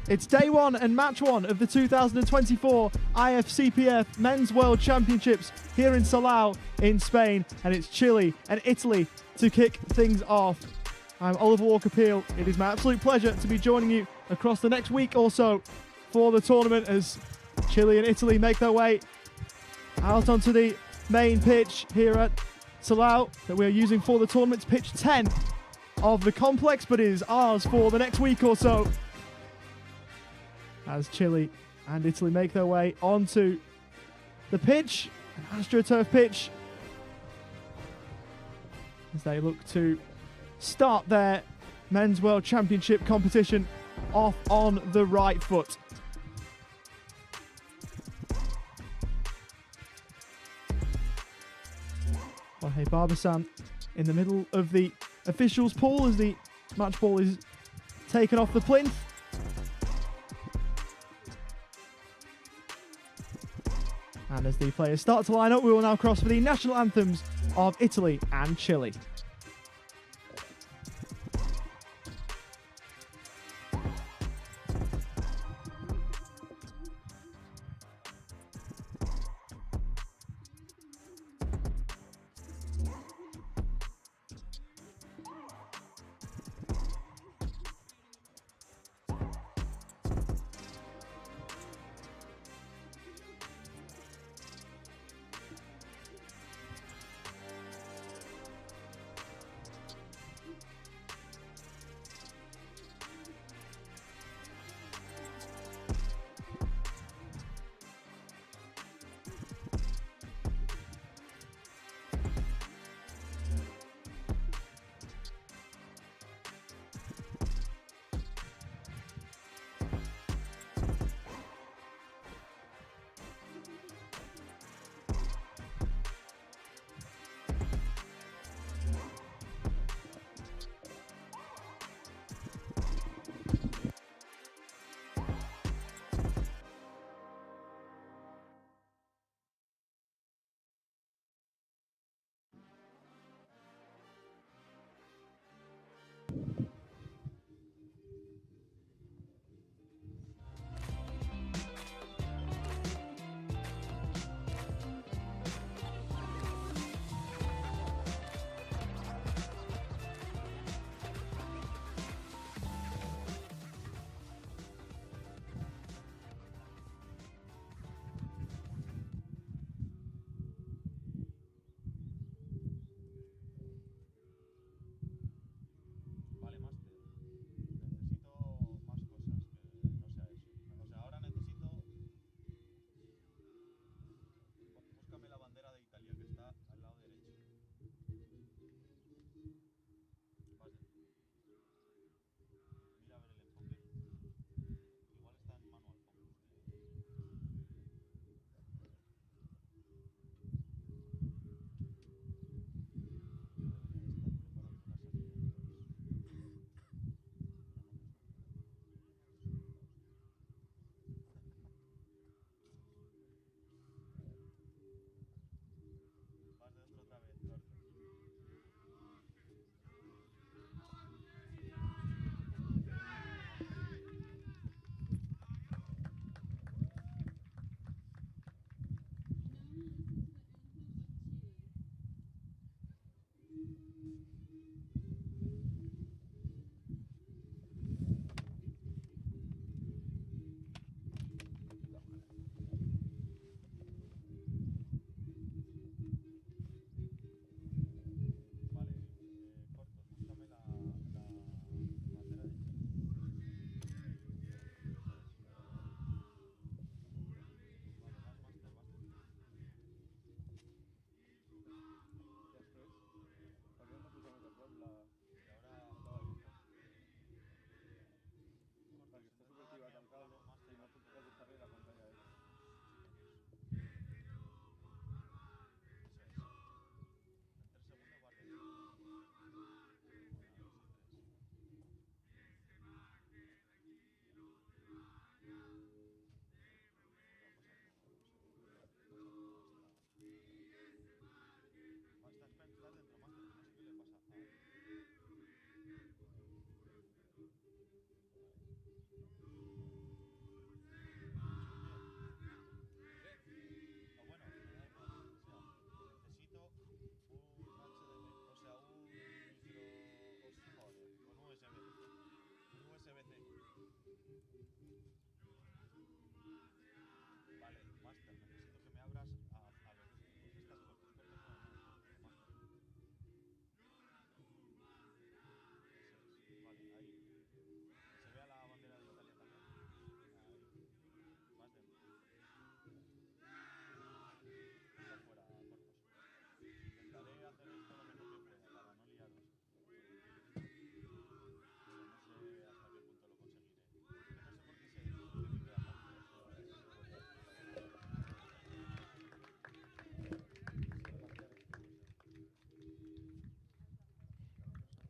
It's day one and match one of the 2024 Ifcpf Men's World Championships here in Salau in Spain, and it's Chile and Italy to kick things off. I'm Oliver Walker-Peel. It is my absolute pleasure to be joining you across the next week or so for the tournament as Chile and Italy make their way out onto the main pitch here at Salau that we are using for the tournament. It's pitch 10 of the complex, but it is ours for the next week or so as Chile and Italy make their way onto the pitch, an AstroTurf pitch, as they look to start their Men's World Championship competition off on the right foot. Jorge Barbasan in the middle of the officials' pool as the match ball is taken off the plinth. And as the players start to line up, we will now cross for the national anthems of Italy and Chile.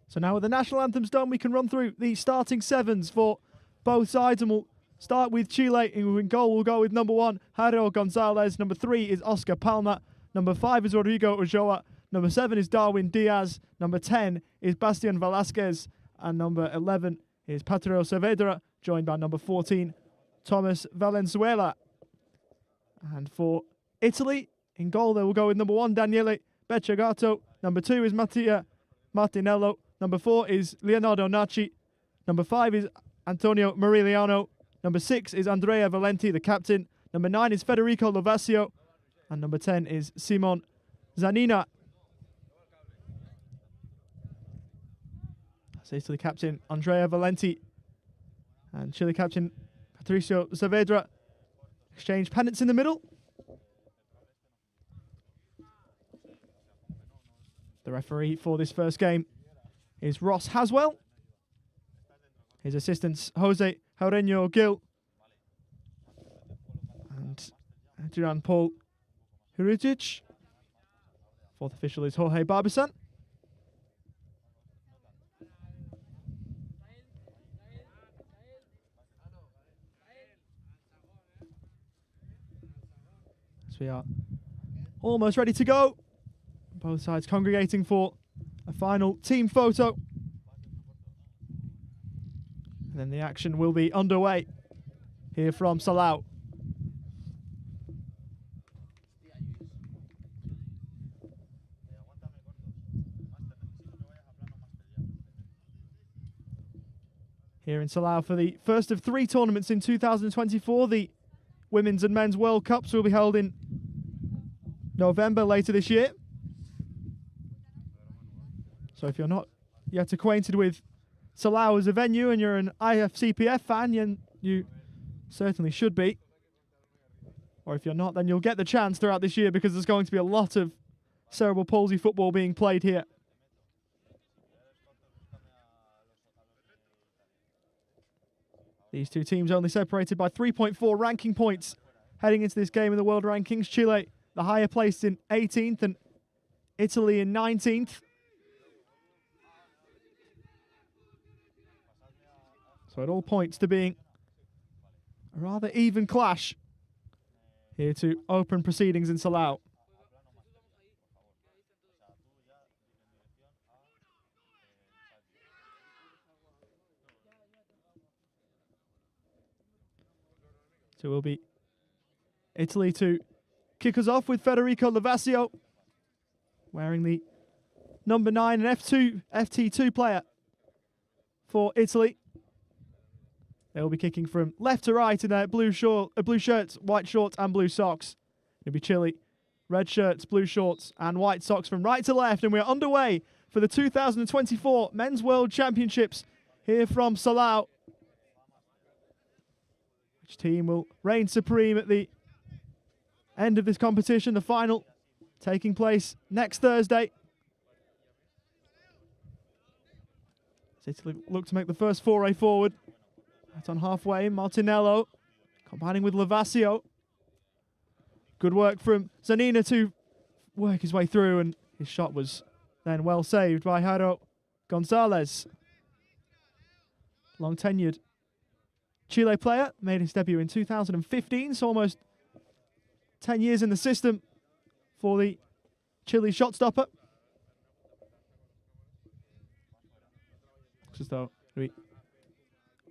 So now with the national anthems done, we can run through the starting sevens for both sides, and we'll start with Chile. In goal, we'll go with number 1, Jairo Gonzalez. Number 3 is Oscar Palma. Number 5 is Rodrigo Ulloa. Number 7 is Darwin Diaz. Number 10 is Bastian Velasquez. And number 11 is Patrio Saavedra, joined by number 14, Thomas Valenzuela. And for Italy, in goal, they will go with number 1, Daniele Becciagato. Number 2 is Mattia Martinello. Number 4 is Leonardo Naci. Number 5 is Antonio Morigliano. Number 6 is Andrea Valenti, the captain. Number 9 is Federico Lovasio. And number 10 is Simon Zanina. That's Italy captain Andrea Valenti. And Chile captain Patricio Saavedra. Exchange pennants in the middle. The referee for this first game is Ross Haswell. His assistants, Jose Jaureño Gil and Duran Paul Huritic. Fourth official is Jorge Barbisan. So we are almost ready to go. Both sides congregating for a final team photo. And then the action will be underway here from Salau. Here in Salau for the first of 3 tournaments in 2024. The Women's and Men's World Cups will be held in November later this year. So if you're not yet acquainted with Salau as a venue and you're an Ifcpf fan, you certainly should be. Or if you're not, then you'll get the chance throughout this year because there's going to be a lot of cerebral palsy football being played here. These two teams only separated by 3.4 ranking points heading into this game in the world rankings. Chile, the higher placed, in 18th, and Italy in 19th. So it all points to being a rather even clash here to open proceedings in Salau. So it will be Italy to kick us off with Federico Lovasio wearing the number 9 and FT2 player for Italy. They will be kicking from left to right in their blue shirts, white shorts and blue socks. It'll be Chile, red shirts, blue shorts and white socks from right to left. And we're underway for the 2024 Men's World Championships here from Salau. Which team will reign supreme at the end of this competition, the final taking place next Thursday. As Italy look to make the first foray forward. Right on halfway, Martinello combining with Lovasio. Good work from Zanina to work his way through, and his shot was then well saved by Jairo Gonzalez. Long tenured Chile player, made his debut in 2015, so almost 10 years in the system for the Chile shot stopper. Looks as though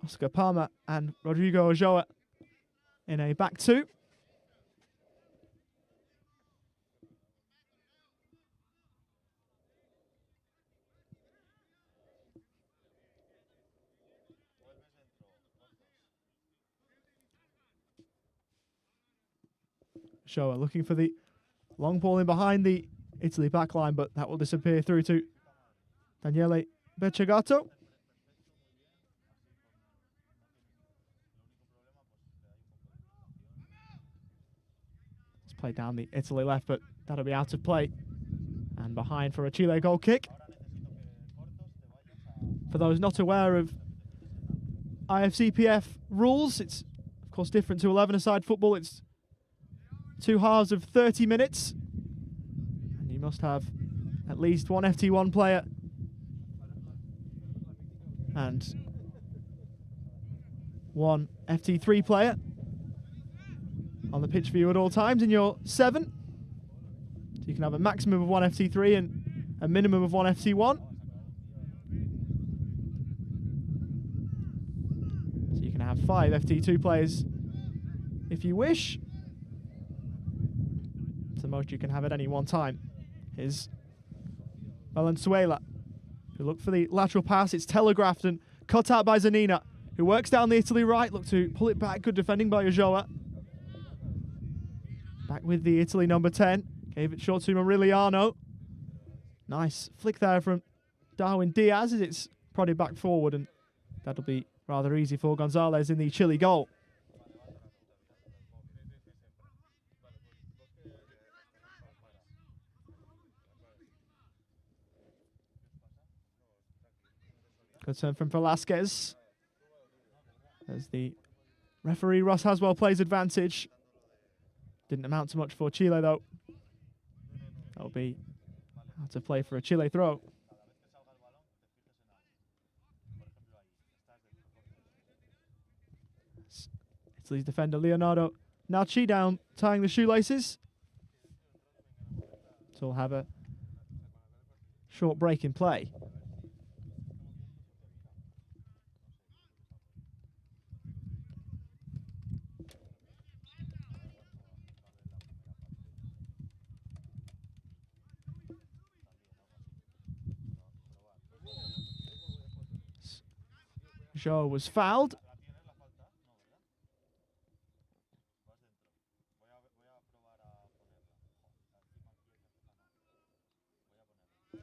Oscar Palma and Rodrigo Ulloa in a back two. Showa looking for the long ball in behind the Italy backline, but that will disappear through to Daniele Becciagato. Let's play down the Italy left, but that'll be out of play. And behind for a Chile goal kick. For those not aware of Ifcpf rules, it's of course different to 11-a-side football. It's 2 halves of 30 minutes. And you must have at least one FT1 player and one FT3 player on the pitch for you at all times in your 7. So you can have a maximum of one FT3 and a minimum of one FT1. So you can have 5 FT2 players if you wish. It's the most you can have at any one time. Here's Valenzuela, who looked for the lateral pass. It's telegraphed and cut out by Zanina, who works down the Italy right. Look to pull it back. Good defending by Ulloa. Back with the Italy number 10. Gave it short to Mariliano. Nice flick there from Darwin Diaz as it's prodded back forward, and that'll be rather easy for Gonzalez in the Chile goal. Good turn from Velasquez. As the referee Ross Haswell plays advantage. Didn't amount to much for Chile though. That'll be out of play for a Chile throw. Italy's defender Leonardo Nachi down tying the shoelaces. So we'll have a short break in play. Joe was fouled.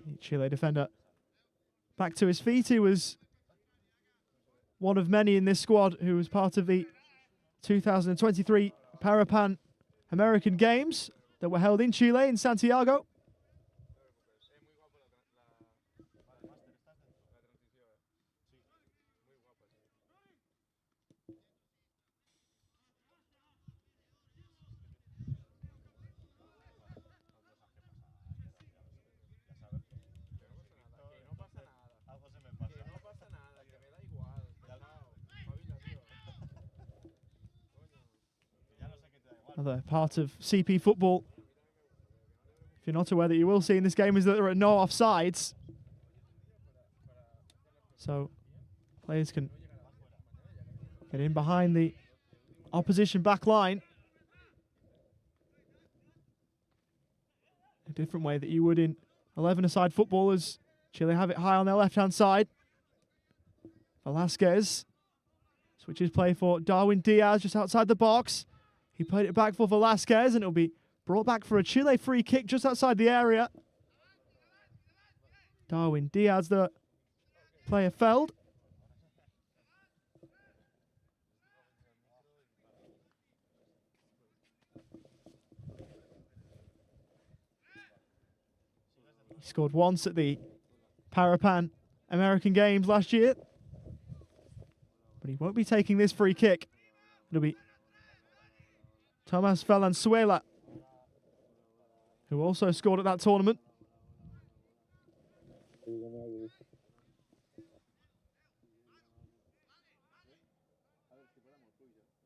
The Chile defender back to his feet. He was one of many in this squad who was part of the 2023 Parapan American Games that were held in Chile, in Santiago. Another part of CP football, if you're not aware that you will see in this game, is that there are no offsides. So players can get in behind the opposition back line. A different way that you would in 11-a-side football, as Chile have it high on their left-hand side. Velasquez switches play for Darwin Diaz just outside the box. He played it back for Velasquez, and it'll be brought back for a Chile free kick just outside the area. Darwin Diaz, the player, felled. He scored once at the Parapan American Games last year, but he won't be taking this free kick. It'll be Tomas Valenzuela, who also scored at that tournament.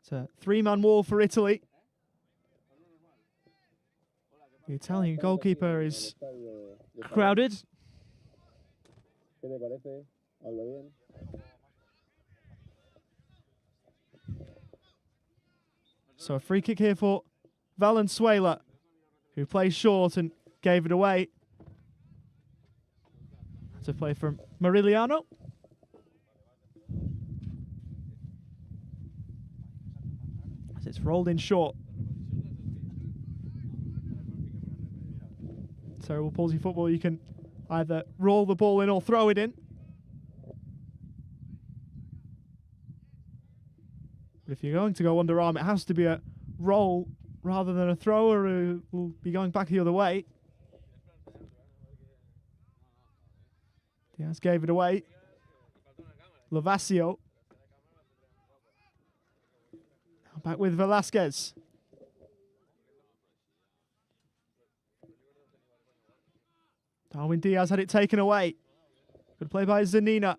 It's a 3-man wall for Italy. The Italian goalkeeper is crowded. So a free kick here for Valenzuela, who plays short and gave it away. That's a play from Mariliano. As it's rolled in short. cerebral palsy football, you can either roll the ball in or throw it in. But if you're going to go underarm, it has to be a roll rather than a thrower who will be going back the other way. Diaz gave it away. Lavasio. Now back with Velasquez. Darwin Diaz had it taken away. Good play by Zanina.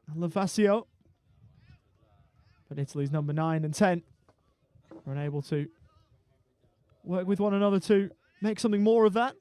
And Lavasio. But Italy's number 9 and 10 are unable to work with one another to make something more of that.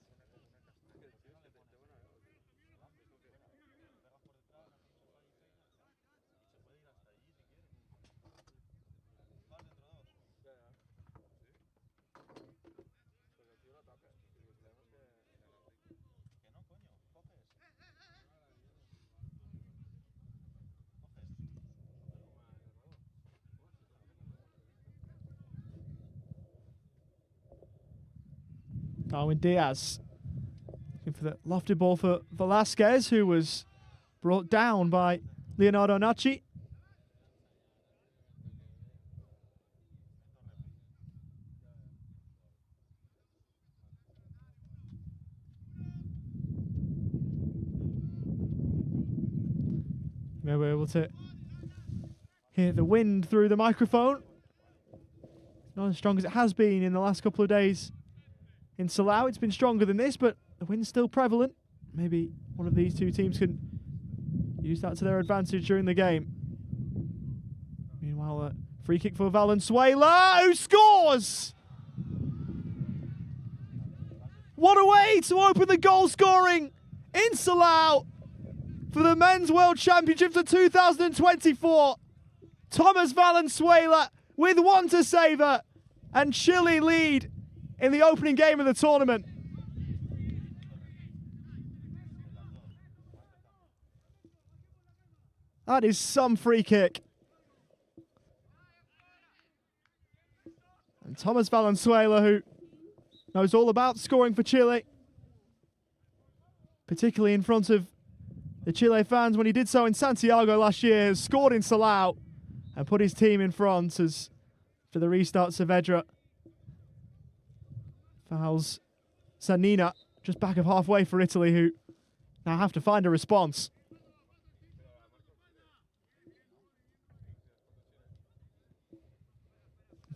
Darwin Diaz looking for the lofted ball for Velasquez, who was brought down by Leonardo Nachi. We were able to hear the wind through the microphone. Not as strong as it has been in the last couple of days. In Salau, it's been stronger than this, but the wind's still prevalent. Maybe one of these two teams can use that to their advantage during the game. Meanwhile, a free kick for Valenzuela, who scores! What a way to open the goal scoring in Salau for the Men's World Championships of 2024. Thomas Valenzuela with one to savour, and Chile lead in the opening game of the tournament. That is some free kick. And Thomas Valenzuela, who knows all about scoring for Chile, particularly in front of the Chile fans when he did so in Santiago last year, has scored in Salau and put his team in front as for the restart Saavedra fouls Zanina just back of halfway for Italy, who now have to find a response.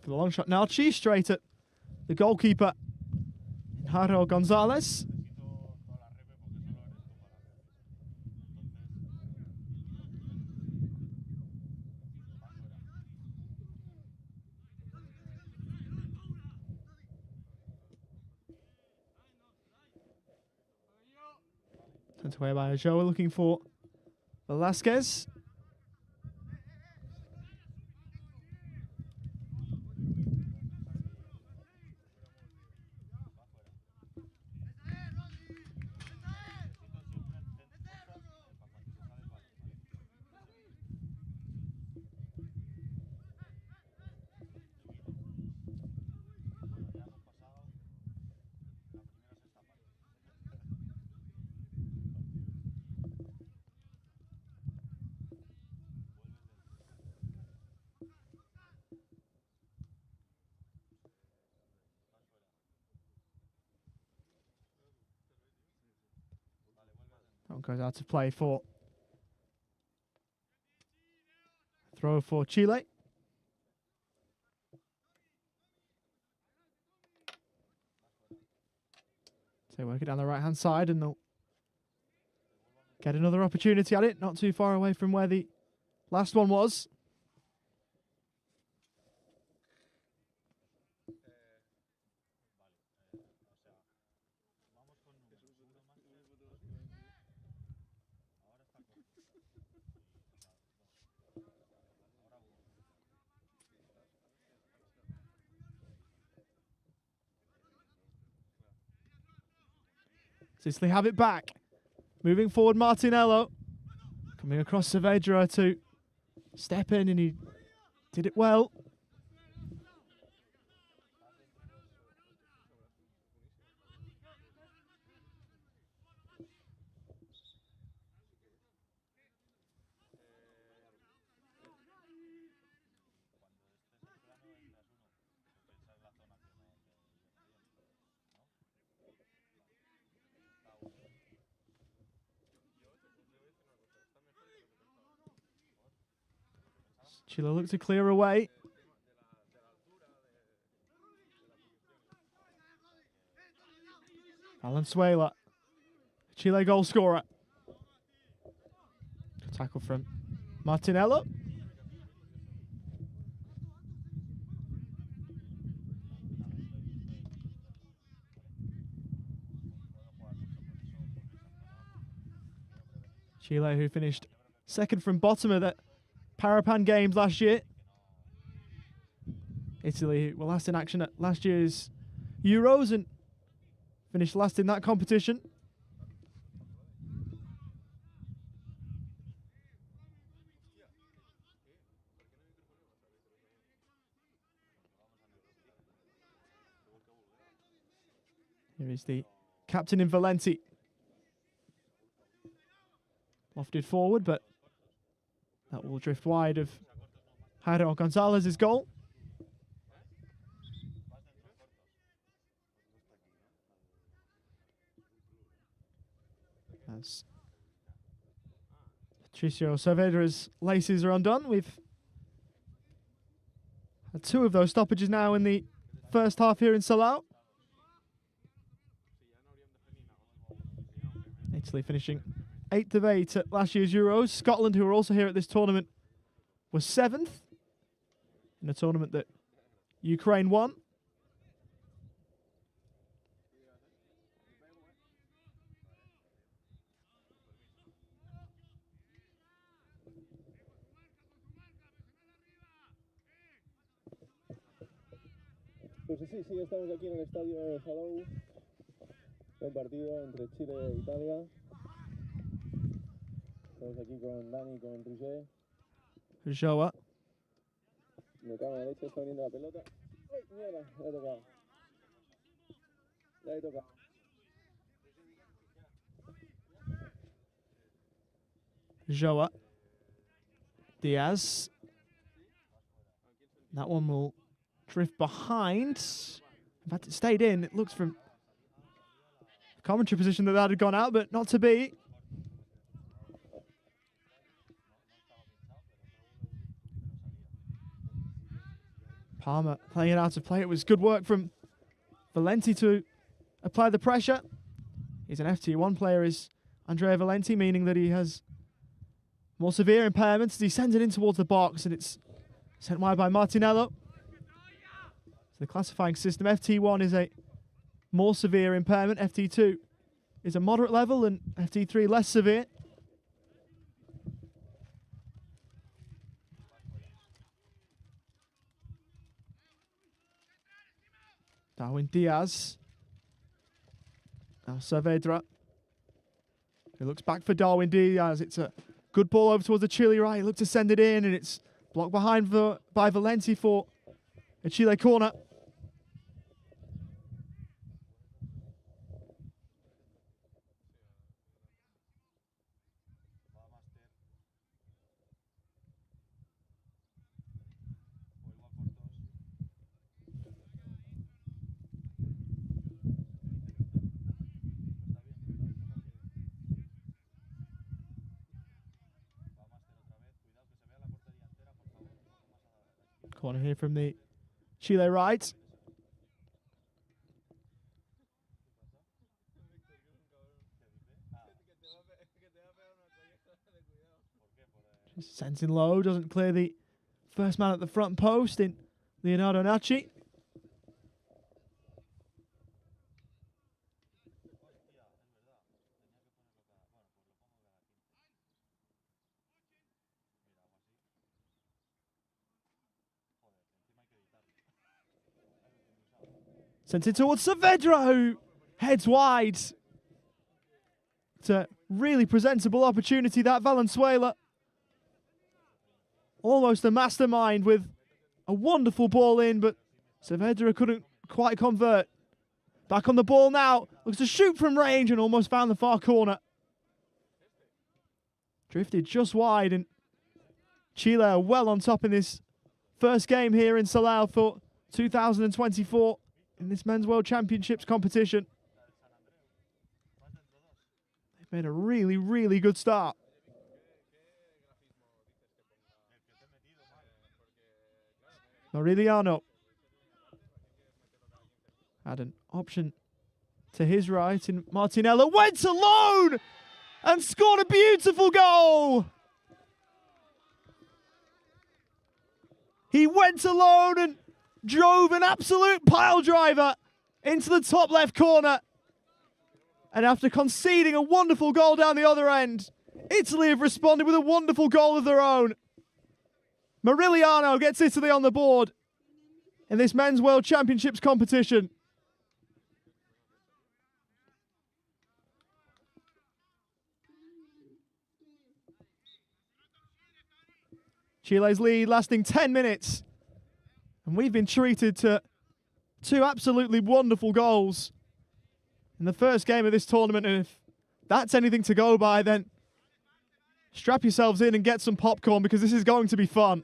For the long shot now, Chief straight at the goalkeeper, Jaro Gonzalez. Sent away by Joe, looking for Velasquez. That goes out to play for throw for Chile. So they work it down the right hand side and they'll get another opportunity at it, not too far away from where the last one was. Sicily have it back. Moving forward, Martinello. Coming across Saavedra to step in, and he did it well. Chile look to clear away. Valenzuela, Chile goal scorer. Good tackle from Martinello. Chile, who finished second from bottom of the Parapan Games last year. Italy, who were last in action at last year's Euros and finished last in that competition. Here is the captain in Valenti. Lofted forward, but that will drift wide of Jairo Gonzalez's goal. As Patricio Saavedra's laces are undone. We've had 2 of those stoppages now in the first half here in Salau. Italy finishing 8th of 8 at last year's Euros. Scotland, who were also here at this tournament, was 7th in a tournament that Ukraine won. Pues sí, estamos aquí en el estadio de Salou. El partido entre Chile e Italia. Estamos aquí con Dani, con Roger. Joa. Me cago en la leche, está viniendo la pelota. ¡Ay, mierda! Le he tocado. Le he tocado. Joa. Diaz. That one will drift behind. In fact, it stayed in. It looks from the commentary position that had gone out, but not to be. Palmer playing it out of play. It was good work from Valenti to apply the pressure. He's an FT1 player, is Andrea Valenti, meaning that he has more severe impairments as he sends it in towards the box, and it's sent wide by Martinello. So the classifying system, FT1 is a more severe impairment, FT2 is a moderate level, and FT3 less severe. Darwin Diaz. Now Saavedra, who looks back for Darwin Diaz. It's a good ball over towards the Chile right. He looked to send it in, and it's blocked behind by Valenti for a Chile corner. Corner here from the Chile right. Just sends in low, doesn't clear the first man at the front post in Leonardo Nachi. Sent it towards Saavedra, who heads wide. It's a really presentable opportunity, that Valenzuela. Almost a mastermind with a wonderful ball in, but Saavedra couldn't quite convert. Back on the ball now, looks to shoot from range and almost found the far corner. Drifted just wide, and Chile are well on top in this first game here in Salau for 2024 in this Men's World Championships competition. They've made a really, really good start. Mariliano had an option to his right, and Martinello went alone and scored a beautiful goal. He went alone and drove an absolute pile driver into the top left corner. And after conceding a wonderful goal down the other end, Italy have responded with a wonderful goal of their own. Mariliano gets Italy on the board in this Men's World Championships competition. Chile's lead lasting 10 minutes. And we've been treated to two absolutely wonderful goals in the first game of this tournament. And if that's anything to go by, then strap yourselves in and get some popcorn, because this is going to be fun.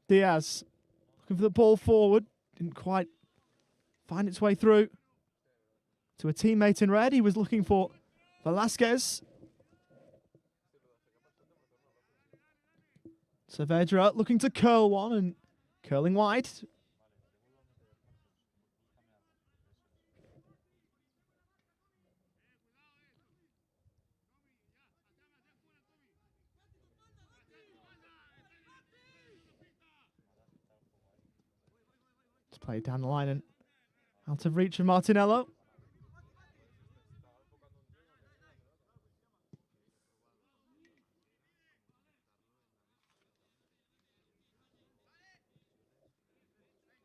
Diaz looking for the ball forward. Didn't quite find its way through to a teammate in red. He was looking for Velasquez. Saavedra looking to curl one and curling wide. It's played down the line and out of reach of Martinello.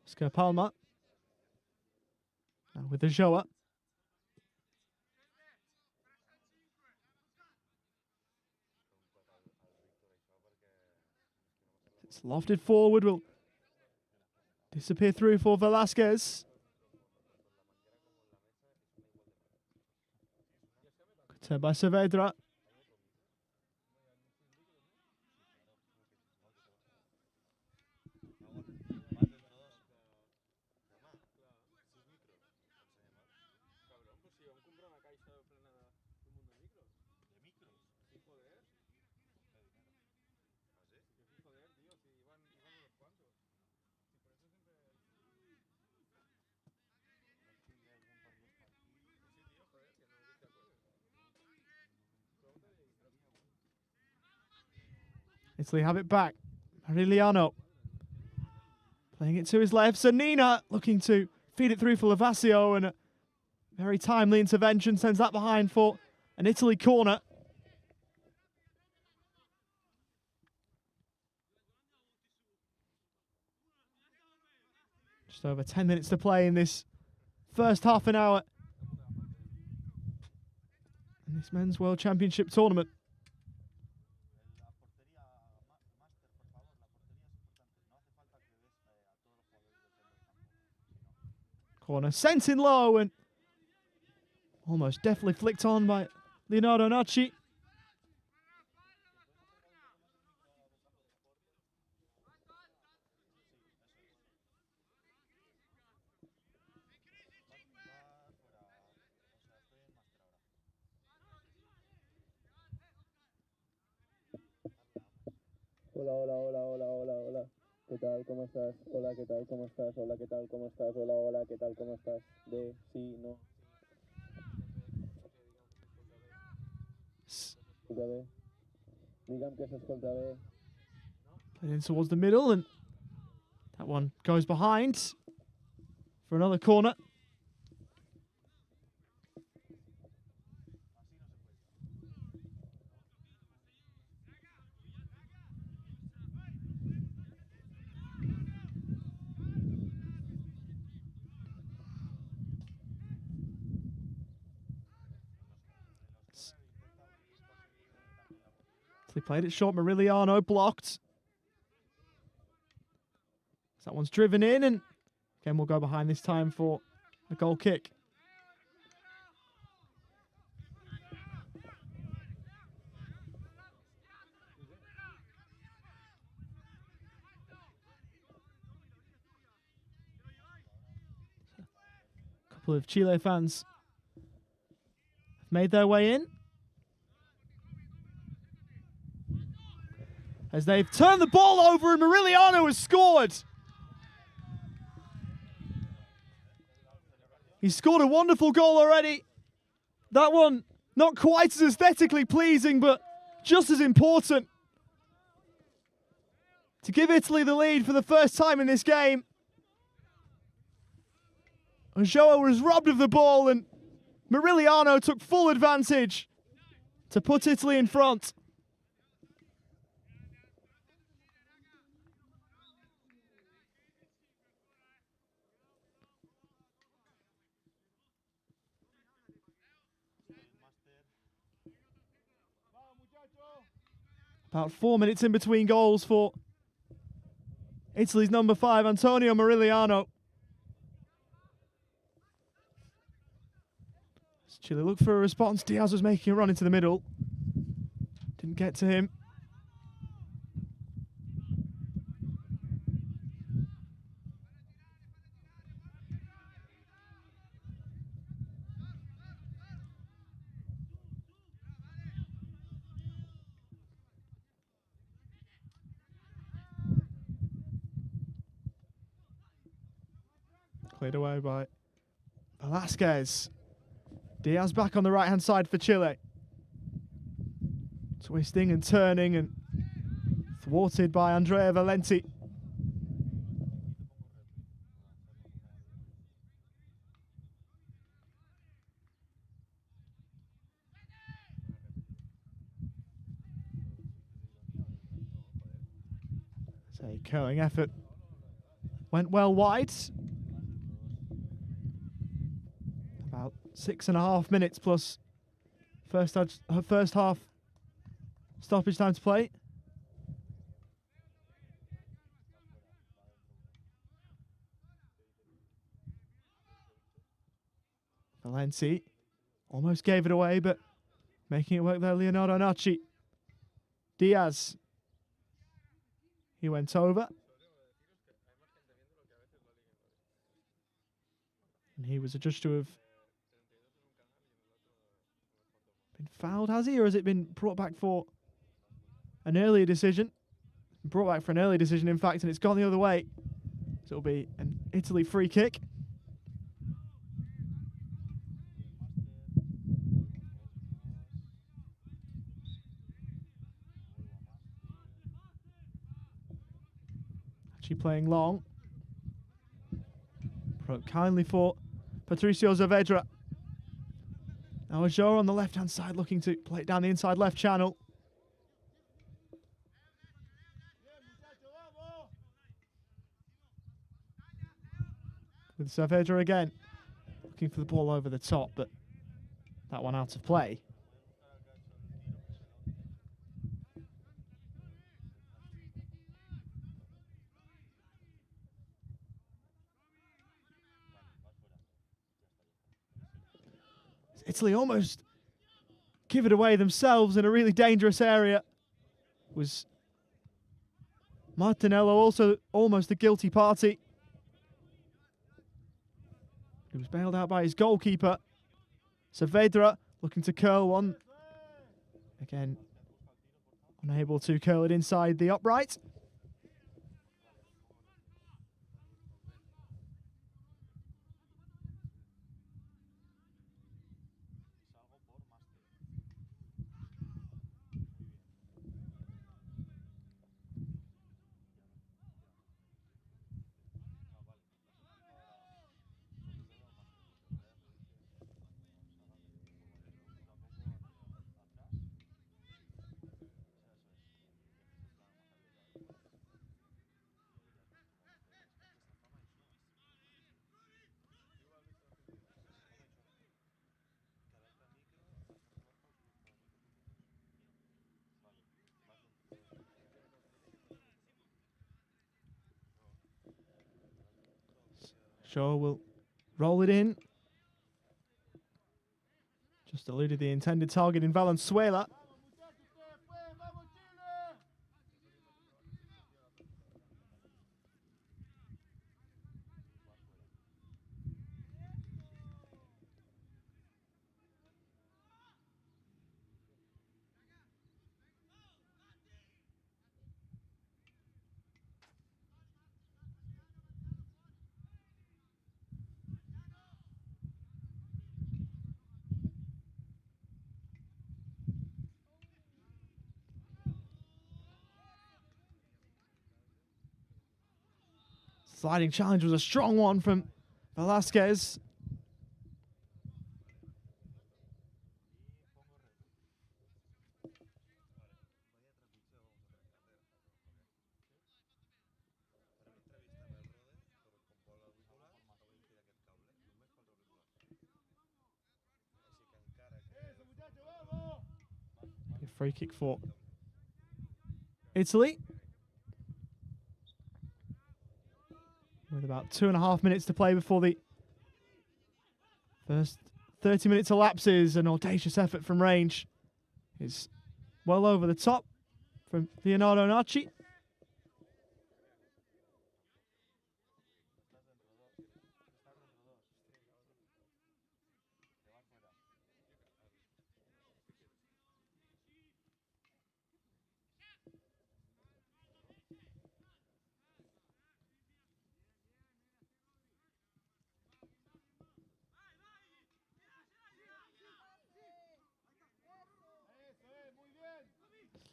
Oscar Palma. Now with the Joa. It's lofted forward. Will disappear through for Velasquez. Good turn by Saavedra. Italy have it back. Mariliano playing it to his left. Zanina looking to feed it through for Lavasio, and a very timely intervention sends that behind for an Italy corner. Just over 10 minutes to play in this first half an hour in this Men's World Championship tournament. Corner sent in low and almost definitely flicked on by Leonardo Nacci. Hola, hola, hola, hola, hola, hola. ¿Qué tal? ¿Cómo estás? Hola, ¿qué tal? ¿Cómo estás? Hola, ¿qué tal? ¿Cómo estás? Hola, hola, ¿qué tal? ¿Cómo estás? De, sí, no. Escolta bé. Digue'm que s'escolta bé. Played in towards the middle, and that one goes behind for another corner. They played it short. Mariliano blocked. That one's driven in, and again we'll go behind this time for a goal kick. couple of Chile fans have made their way in as they've turned the ball over and Moriliano has scored. He's scored a wonderful goal already. That one not quite as aesthetically pleasing, but just as important to give Italy the lead for the first time in this game. Joao was robbed of the ball and Moriliano took full advantage to put Italy in front. About 4 minutes in between goals for Italy's number 5, Antonio Moriliano. As Chile looked for a response, Diaz was making a run into the middle. Didn't get to him. Cleared away by Velasquez. Diaz back on the right-hand side for Chile. Twisting and turning and thwarted by Andrea Valenti. It's a curling effort. Went well wide. About 6.5 minutes plus first half stoppage time to play. Valenti almost gave it away, but making it work there, Leonardo Nacci. Diaz. He went over. And he was adjudged to have been fouled, has he? Or has it been brought back for an earlier decision? Brought back for an early decision, in fact, and it's gone the other way. So it'll be an Italy free kick. Actually playing long. Broke kindly for Patricio Saavedra. Now Joao on the left-hand side looking to play it down the inside left channel. With Saavedra again. Looking for the ball over the top, but that one out of play. Italy almost give it away themselves in a really dangerous area. Was Martinello also almost the guilty party? He was bailed out by his goalkeeper. Saavedra looking to curl one. Again, unable to curl it inside the upright. Shaw will roll it in. Just eluded the intended target in Valenzuela. Sliding challenge was a strong one from Velasquez. A free kick for Italy. With about 2.5 minutes to play before the first 30 minutes elapses, an audacious effort from range is well over the top from Leonardo Narci.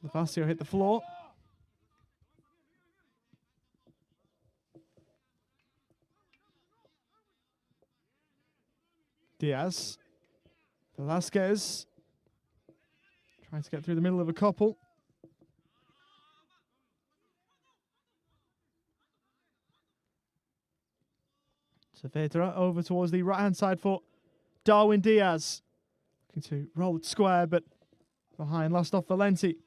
Lavasio hit the floor. Diaz. Velasquez. Trying to get through the middle of a couple. Saavedra over towards the right-hand side for Darwin Diaz. Looking to roll it square, but behind last off Valenti.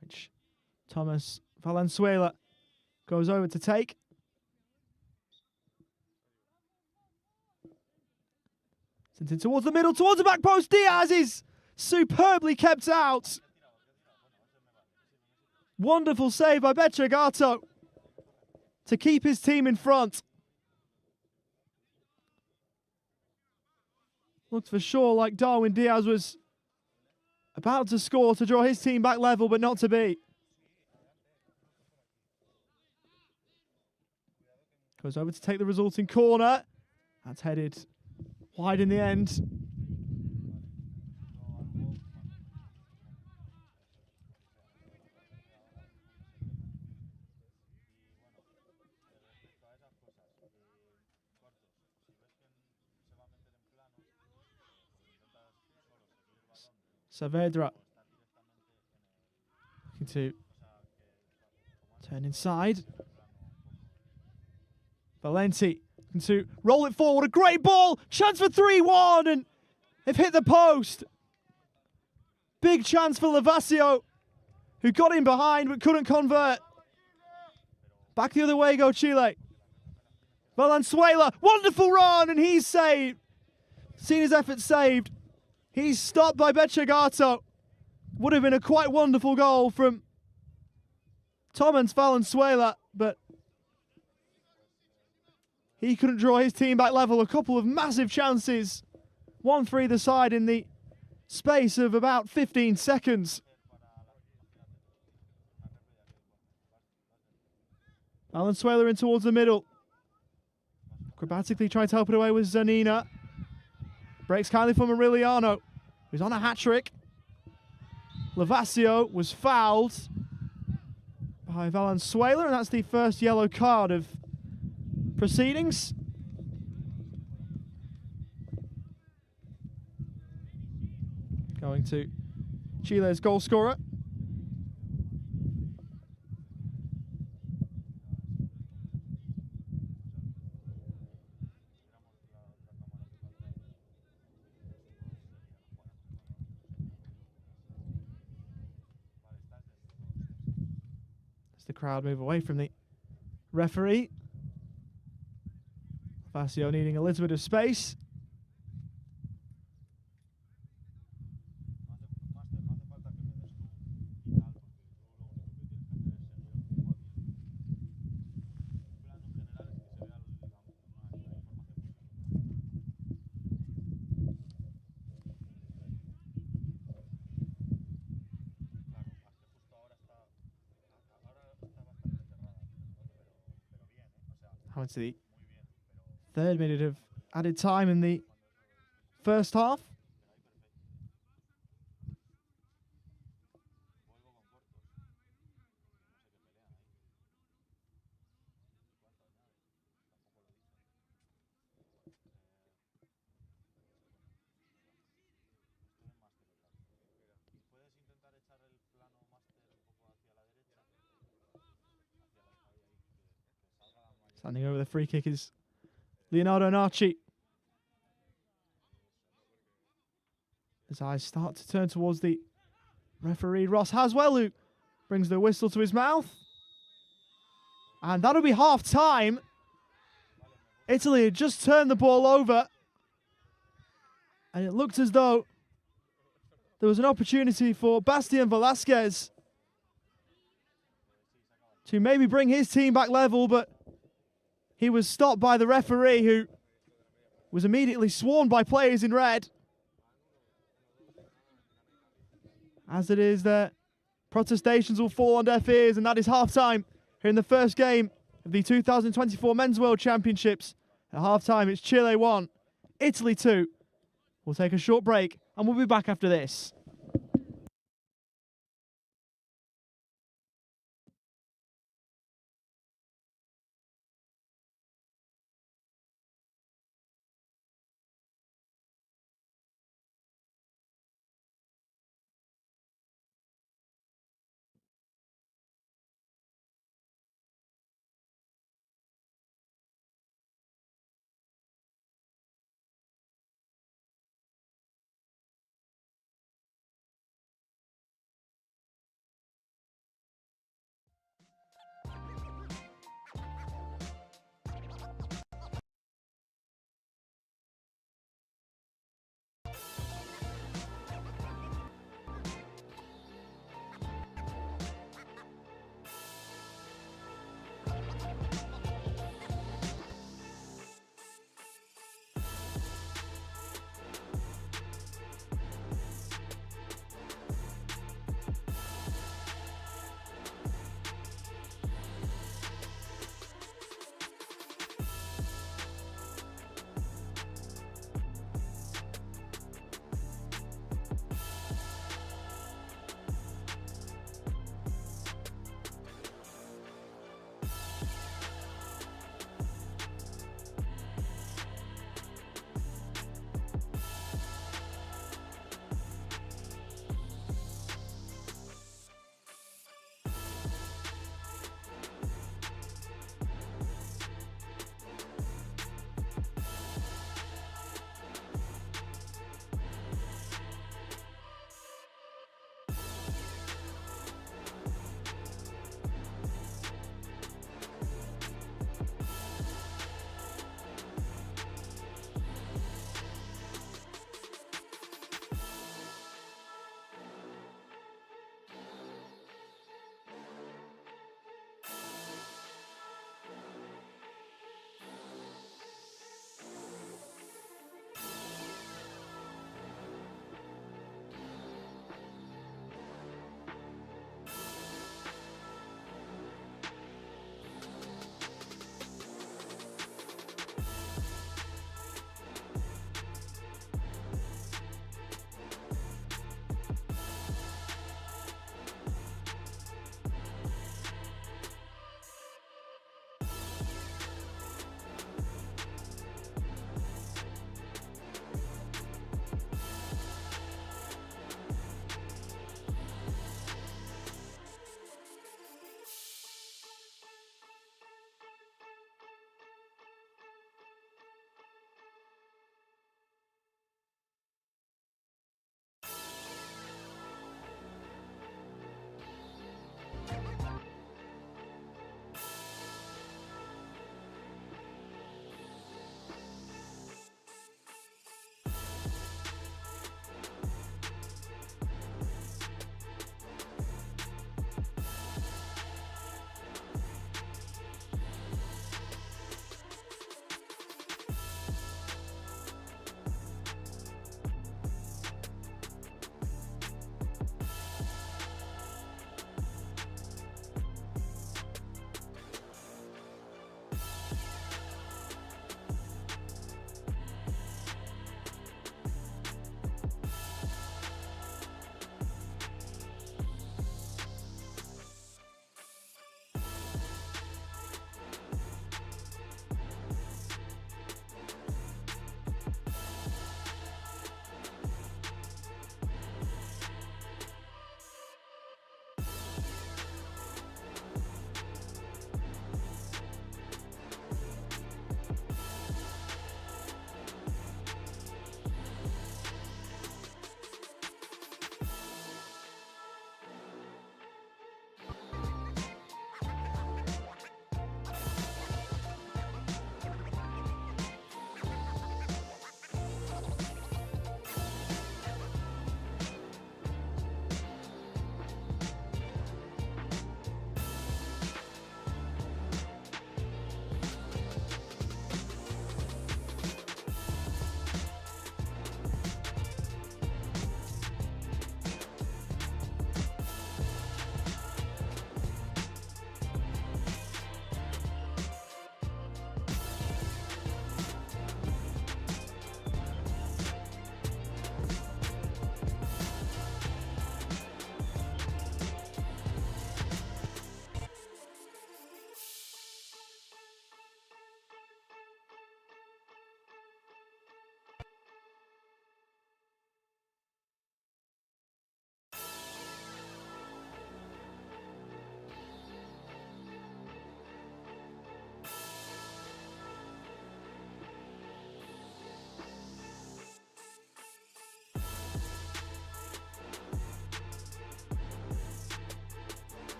Which Thomas Valenzuela goes over to take. Sent it towards the middle, towards the back post. Diaz is superbly kept out. Wonderful save by Bechegato to keep his team in front. Looked for sure like Darwin Diaz was about to score to draw his team back level, but not to be. Goes over to take the resulting corner. That's headed wide in the end. Saavedra looking to turn inside. Valenti looking to roll it forward. A great ball. Chance for 3-1, and they've hit the post. Big chance for Lavasio, who got in behind but couldn't convert. Back the other way go Chile. Valenzuela, wonderful run, and he's saved. Seen his effort saved. He's stopped by Bechegato. Would have been a quite wonderful goal from Thomas Valenzuela, but he couldn't draw his team back level. A couple of massive chances, one for either side in the space of about 15 seconds. Valenzuela in towards the middle. Acrobatically trying to help it away with Zanina. Breaks kindly from Aureliano, who's on a hat-trick. Lavasio was fouled by Valenzuela, and that's the first yellow card of proceedings. Going to Chile's goal scorer. The crowd move away from the referee. Vasio needing a little bit of space. Now into the 3rd minute of added time in the first half. Standing over the free kick is Leonardo Narci. His eyes start to turn towards the referee, Ross Haswell, who brings the whistle to his mouth. And that'll be half time. Italy had just turned the ball over. And it looked as though there was an opportunity for Bastian Velasquez to maybe bring his team back level, but he was stopped by the referee, who was immediately swarmed by players in red. As it is, their protestations will fall on deaf ears, and that is half-time here in the first game of the 2024 Men's World Championships. At half-time, it's Chile 1, Italy 2. We'll take a short break, and we'll be back after this.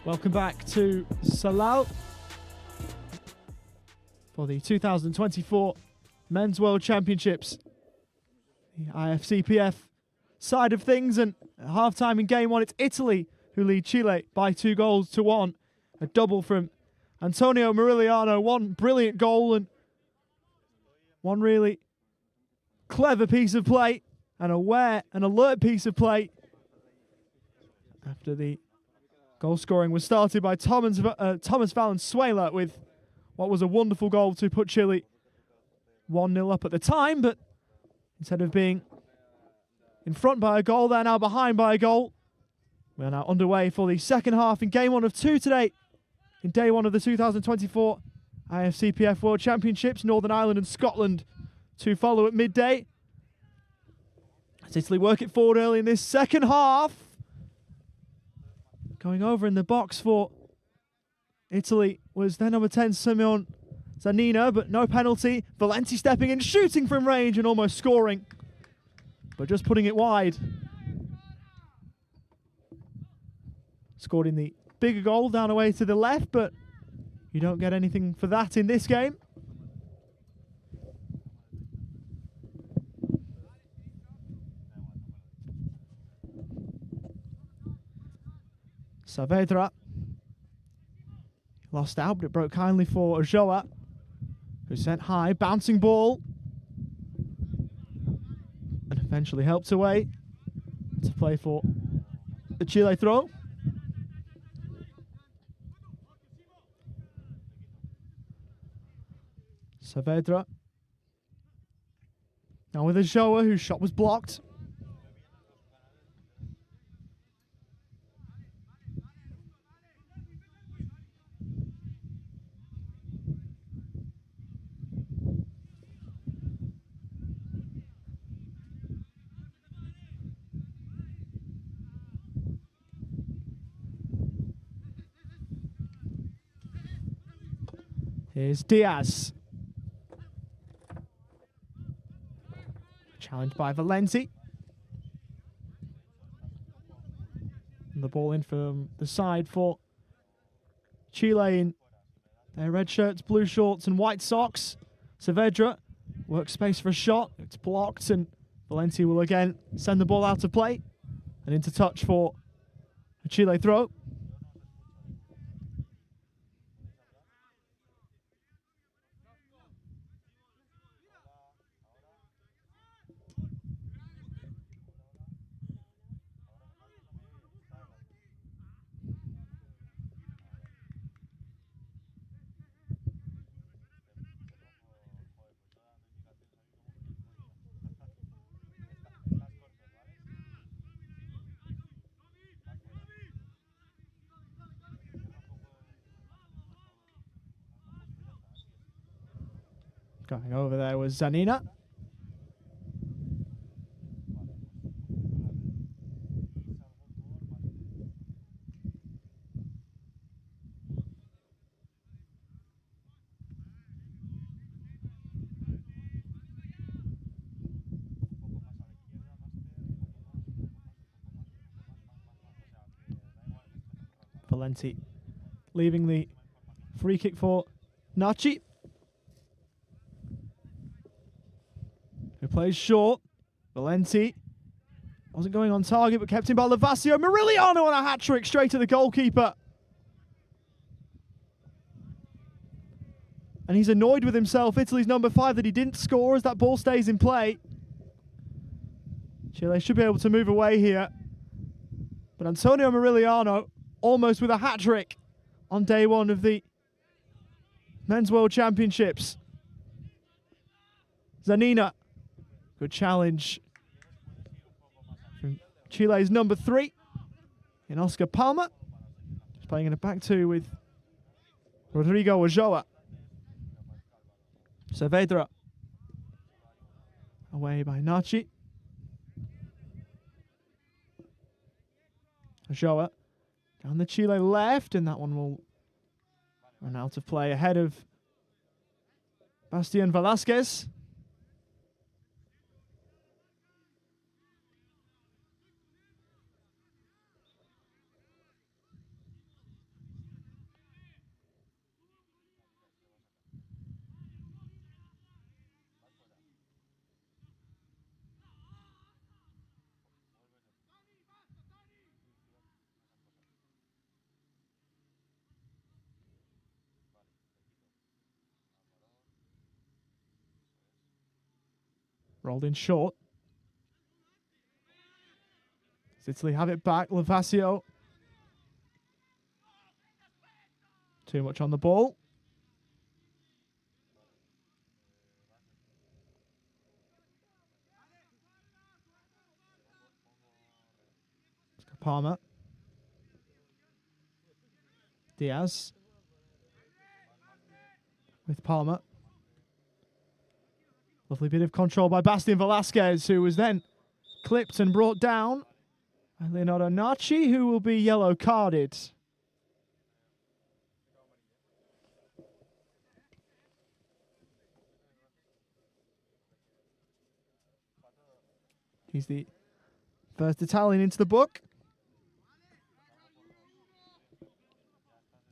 Welcome back to Salau for the 2024 Men's World Championships. The Ifcpf side of things, and at half-time in game one, it's Italy who lead Chile by 2-1. A double from Antonio Morigliano, one brilliant goal and one really clever piece of play, an alert piece of play after the goal scoring was started by Thomas Valenzuela with what was a wonderful goal to put Chile 1-0 up at the time, but instead of being in front by a goal, they're now behind by a goal. We're now underway for the second half in game one of two today, in day one of the 2024 Ifcpf World Championships. Northern Ireland and Scotland to follow at midday. As Italy work it forward early in this second half. Going over in the box for Italy was their number 10, Simeon Zanina, but no penalty. Valenti stepping in, shooting from range and almost scoring, but just putting it wide. Scored in the bigger goal down away to the left, but you don't get anything for that in this game. Saavedra lost out, but it broke kindly for Ojoa, who sent high, bouncing ball, and eventually helped away to play for the Chile throw. Saavedra now with Ojoa, whose shot was blocked. Here's Diaz. Challenged by Valenti. And the ball in from the side for Chile in their red shirts, blue shorts and white socks. Saavedra works space for a shot. It's blocked and Valenti will again send the ball out of play and into touch for a Chile throw. Going over there was Zanina. Valenti leaving the free kick for Nachi, who plays short. Valenti wasn't going on target, but kept in by Lavasio. Morigliano on a hat-trick straight to the goalkeeper. And he's annoyed with himself, Italy's number 5, that he didn't score as that ball stays in play. Chile should be able to move away here. But Antonio Morigliano almost with a hat-trick on day one of the Men's World Championships. Zanina, good challenge from Chile's number 3 in Oscar Palma. Just playing in a back two with Rodrigo Ojoa. Saavedra away by Nachi. Ojoa down the Chile left, and that one will run out of play ahead of Bastian Velasquez. Rolled in short. Does Italy have it back? Lavasio. Too much on the ball. Palmer. Diaz. With Palmer. Lovely bit of control by Bastian Velasquez, who was then clipped and brought down by Leonardo Naci, who will be yellow carded. He's the first Italian into the book.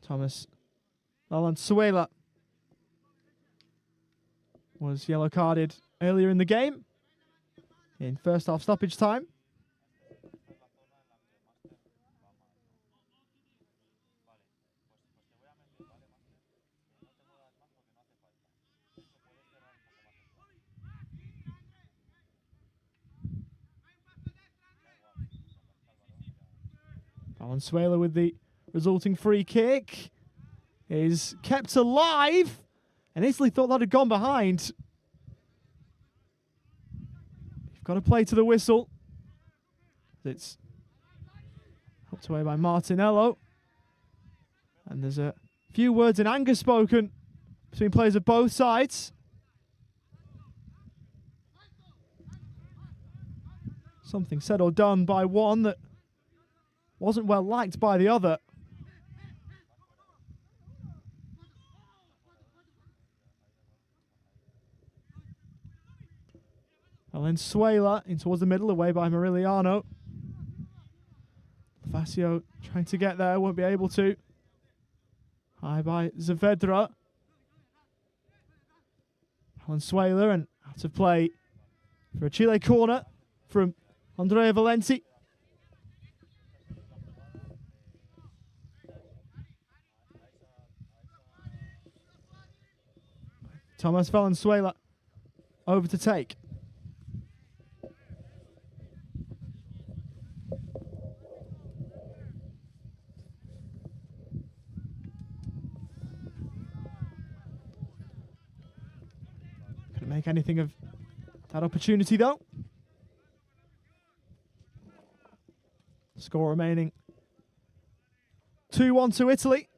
Thomas Valenzuela was yellow carded earlier in the game in first half stoppage time. Valenzuela with the resulting free kick is kept alive, and Italy thought that had gone behind. You've got to play to the whistle. It's helped away by Martinello, and there's a few words in anger spoken between players of both sides. Something said or done by one that wasn't well liked by the other. Valenzuela in towards the middle, away by Moriliano. Fascio trying to get there, won't be able to. High by Saavedra. Valenzuela and out of play for a Chile corner from Andrea Valenti. Thomas Valenzuela over to take. Couldn't make anything of that opportunity though. Score remaining 2-1 to Italy.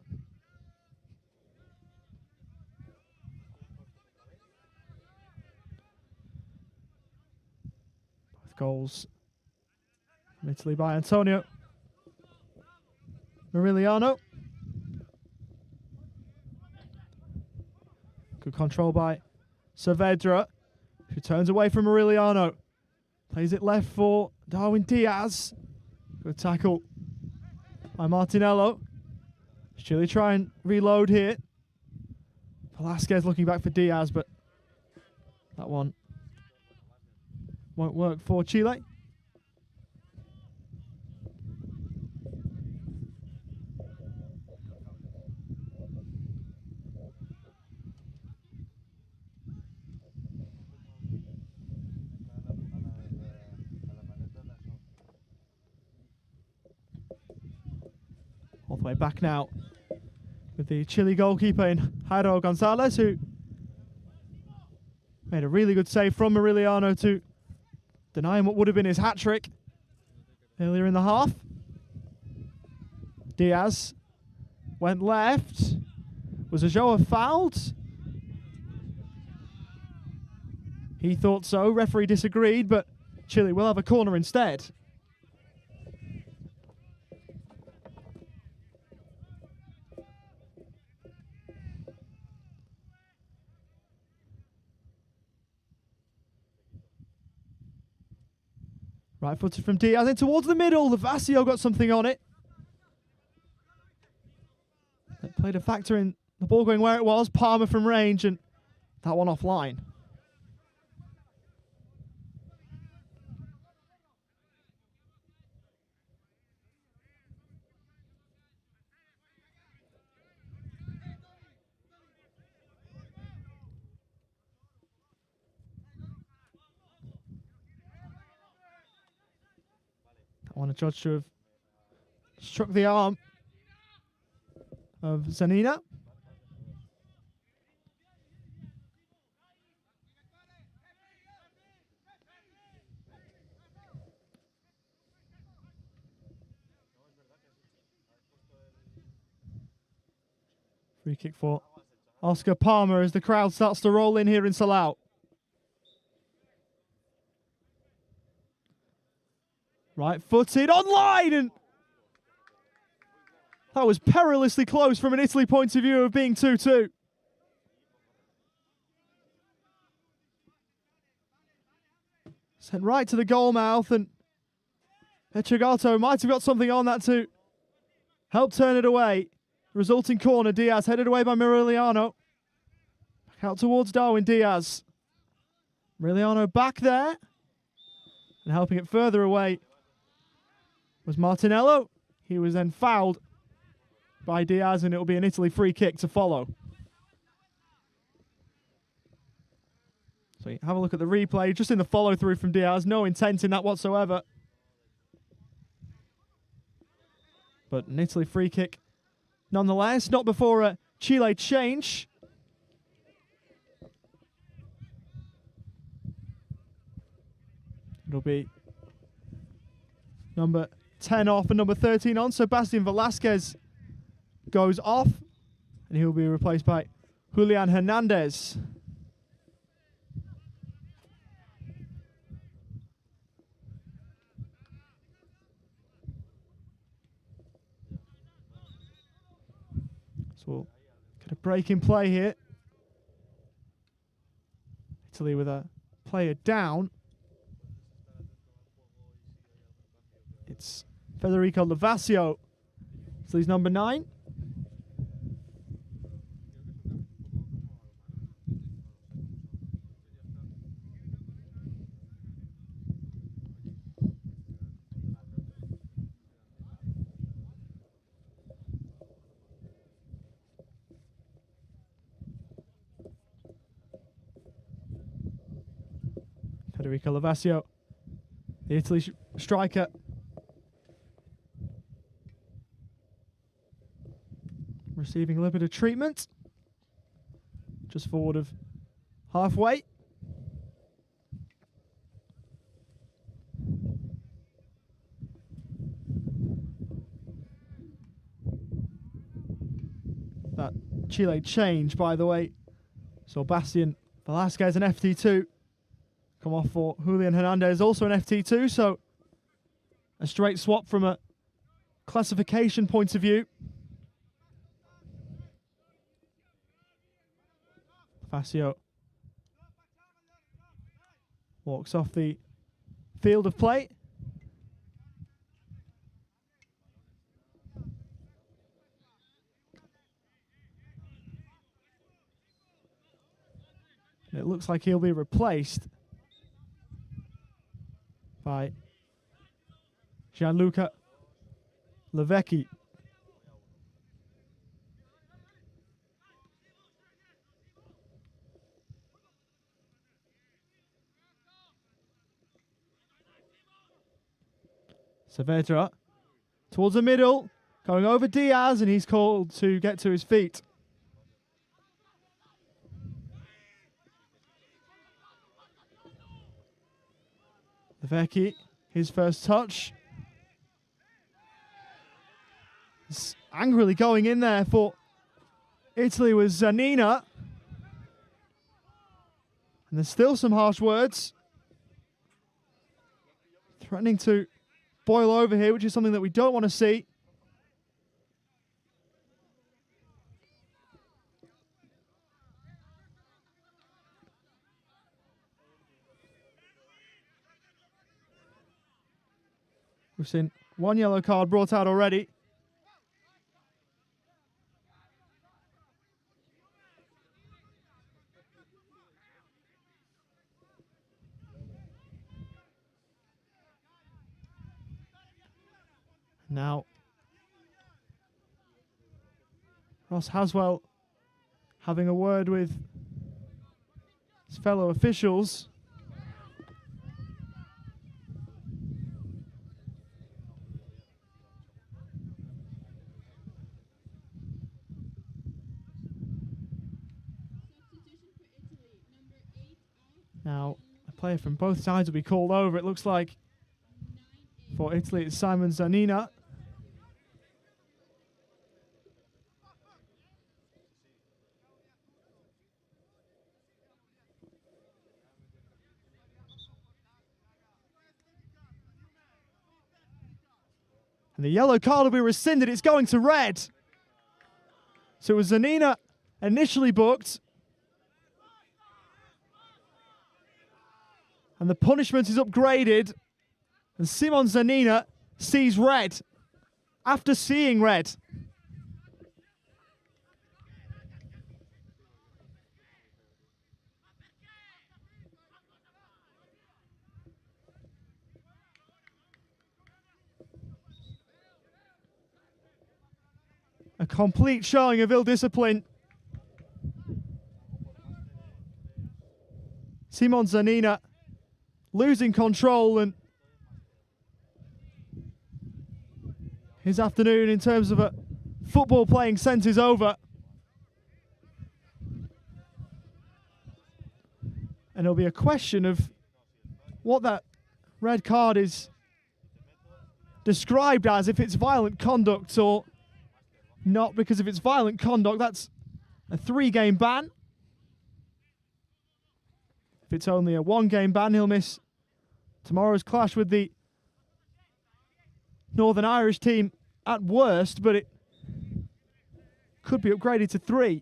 Goals from Italy by Antonio Moriliano. Good control by Saavedra, who turns away from Moriliano. Plays it left for Darwin Diaz. Good tackle by Martinello. Chile try and reload here. Velasquez looking back for Diaz, but that one won't work for Chile. All the way back now with the Chile goalkeeper in Jairo Gonzalez, who made a really good save from Moriliano to deny him what would have been his hat-trick earlier in the half. Diaz went left. Was Ajoa fouled? He thought so. Referee disagreed, but Chile will have a corner instead. Right footed from Diaz in towards the middle. Lavasio got something on it. That played a factor in the ball going where it was. Palmer from range, and that one offline. I want to judge to have struck the arm of Zanina. Free kick for Oscar Palmer as the crowd starts to roll in here in Salau. Right footed online, and that was perilously close from an Italy point of view of being 2-2. Sent right to the goal mouth, and Petrogato might have got something on that to help turn it away. Resulting corner, Diaz headed away by Miriliano. Back out towards Darwin Diaz. Miriliano back there. And helping it further away was Martinello. He was then fouled by Diaz, and it will be an Italy free kick to follow. So you have a look at the replay, just in the follow through from Diaz. No intent in that whatsoever. But an Italy free kick nonetheless, not before a Chile change. It'll be number 10 off and number 13 on. Sebastian Velasquez goes off, and he'll be replaced by Julian Hernandez. We'll get a break in play here. Italy with a player down. It's Federico Lavasio. Italy's number 9. Federico Lavasio, the Italy striker. Receiving a little bit of treatment. Just forward of halfway. That Chile change, by the way. Sebastian Velasquez, an FT2. Come off for Julian Hernandez, also an FT2, so a straight swap from a classification point of view. Facio walks off the field of play. It looks like he'll be replaced by Gianluca Levecchi. Saavedra towards the middle, going over Diaz, and he's called to get to his feet. Levecchi, his first touch. He's angrily going in there for Italy with Zanina. And there's still some harsh words. Threatening to boil over here, which is something that we don't want to see. We've seen one yellow card brought out already. Now, Ross Haswell having a word with his fellow officials. Now, a player from both sides will be called over, it looks like. For Italy, it's Simon Zanina. And the yellow card will be rescinded. It's going to red. So it was Zanina initially booked. And the punishment is upgraded. And Simon Zanina sees red after seeing red. A complete showing of ill discipline. Simon Zanina losing control, and his afternoon in terms of a football playing sense is over. And it'll be a question of what that red card is described as, if it's violent conduct or not, because if it's violent conduct, that's a 3-game ban. If it's only a 1-game ban, he'll miss tomorrow's clash with the Northern Irish team at worst, but it could be upgraded to 3.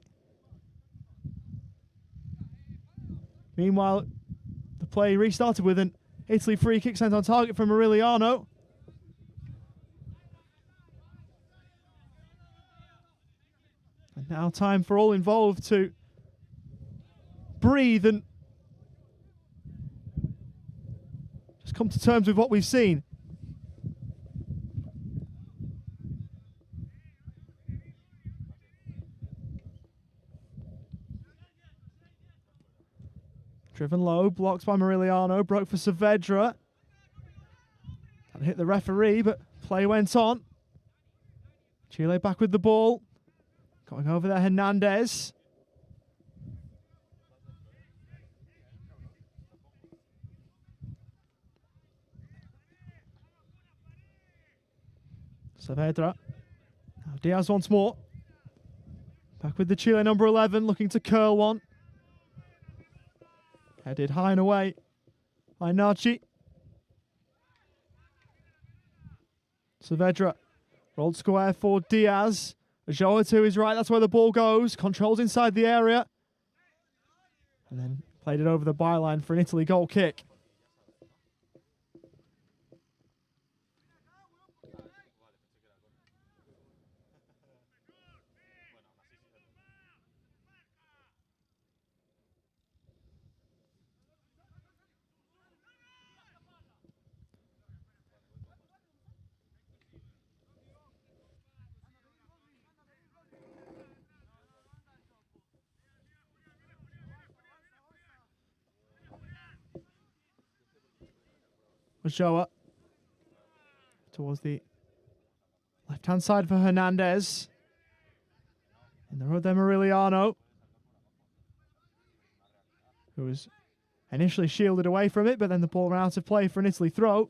Meanwhile, the play restarted with an Italy free kick sent on target from Aureliano. And now time for all involved to breathe and just come to terms with what we've seen. Driven low, blocked by Moriliano, broke for Saavedra. That hit the referee, but play went on. Chile back with the ball. Going over there, Hernandez. Saavedra. Now Diaz once more. Back with the Chile number 11, looking to curl one. Headed high and away by Nachi. Saavedra rolled square for Diaz. Joa to his right, that's where the ball goes. Controls inside the area. And then played it over the byline for an Italy goal kick. Joa towards the left-hand side for Hernandez. In the road there, Moriliano, who was initially shielded away from it, but then the ball ran out of play for an Italy throw.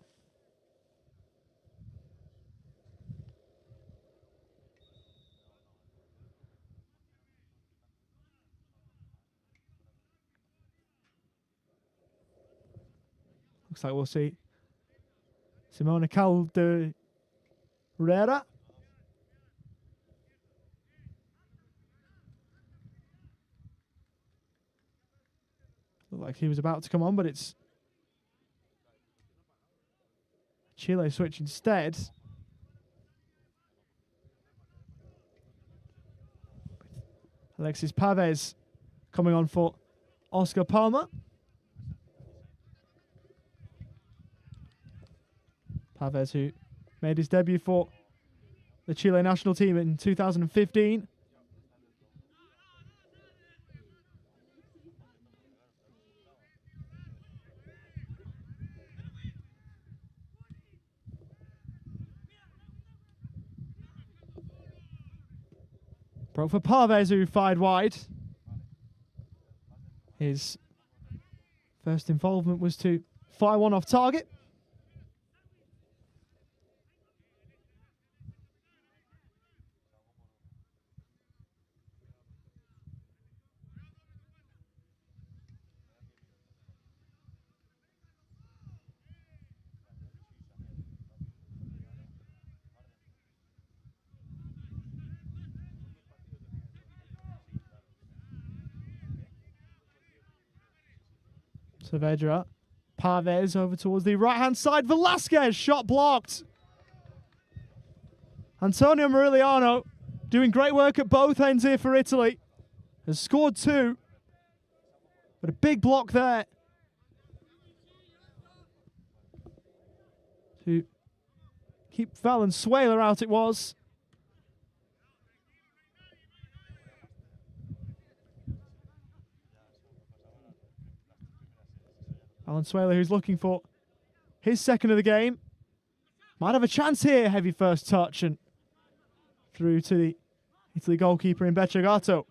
Looks like we'll see Simone Calderera. Looked like he was about to come on, but it's Chile switch instead. Alexis Pavez coming on for Oscar Palma. Pavez, who made his debut for the Chile national team in 2015. Broke for Pavez, who fired wide. His First involvement was to fire one off target. Saavedra. Parvez over towards the right-hand side. Velasquez, shot blocked. Antonio Morigliano doing great work at both ends here for Italy. Has scored 2. But a big block there. To keep Valenzuela out it was. Valenzuela, who's looking for his second of the game. Might have a chance here. Heavy first touch and through to the Italy goalkeeper in Becciagato.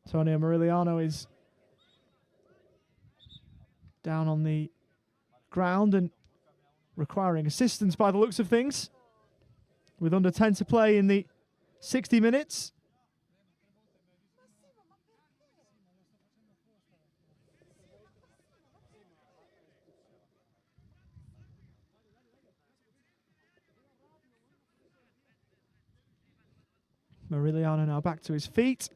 Antonio Morigliano is down on the ground and requiring assistance by the looks of things. With under 10 to play in the 60 minutes. Morigliano now back to his feet.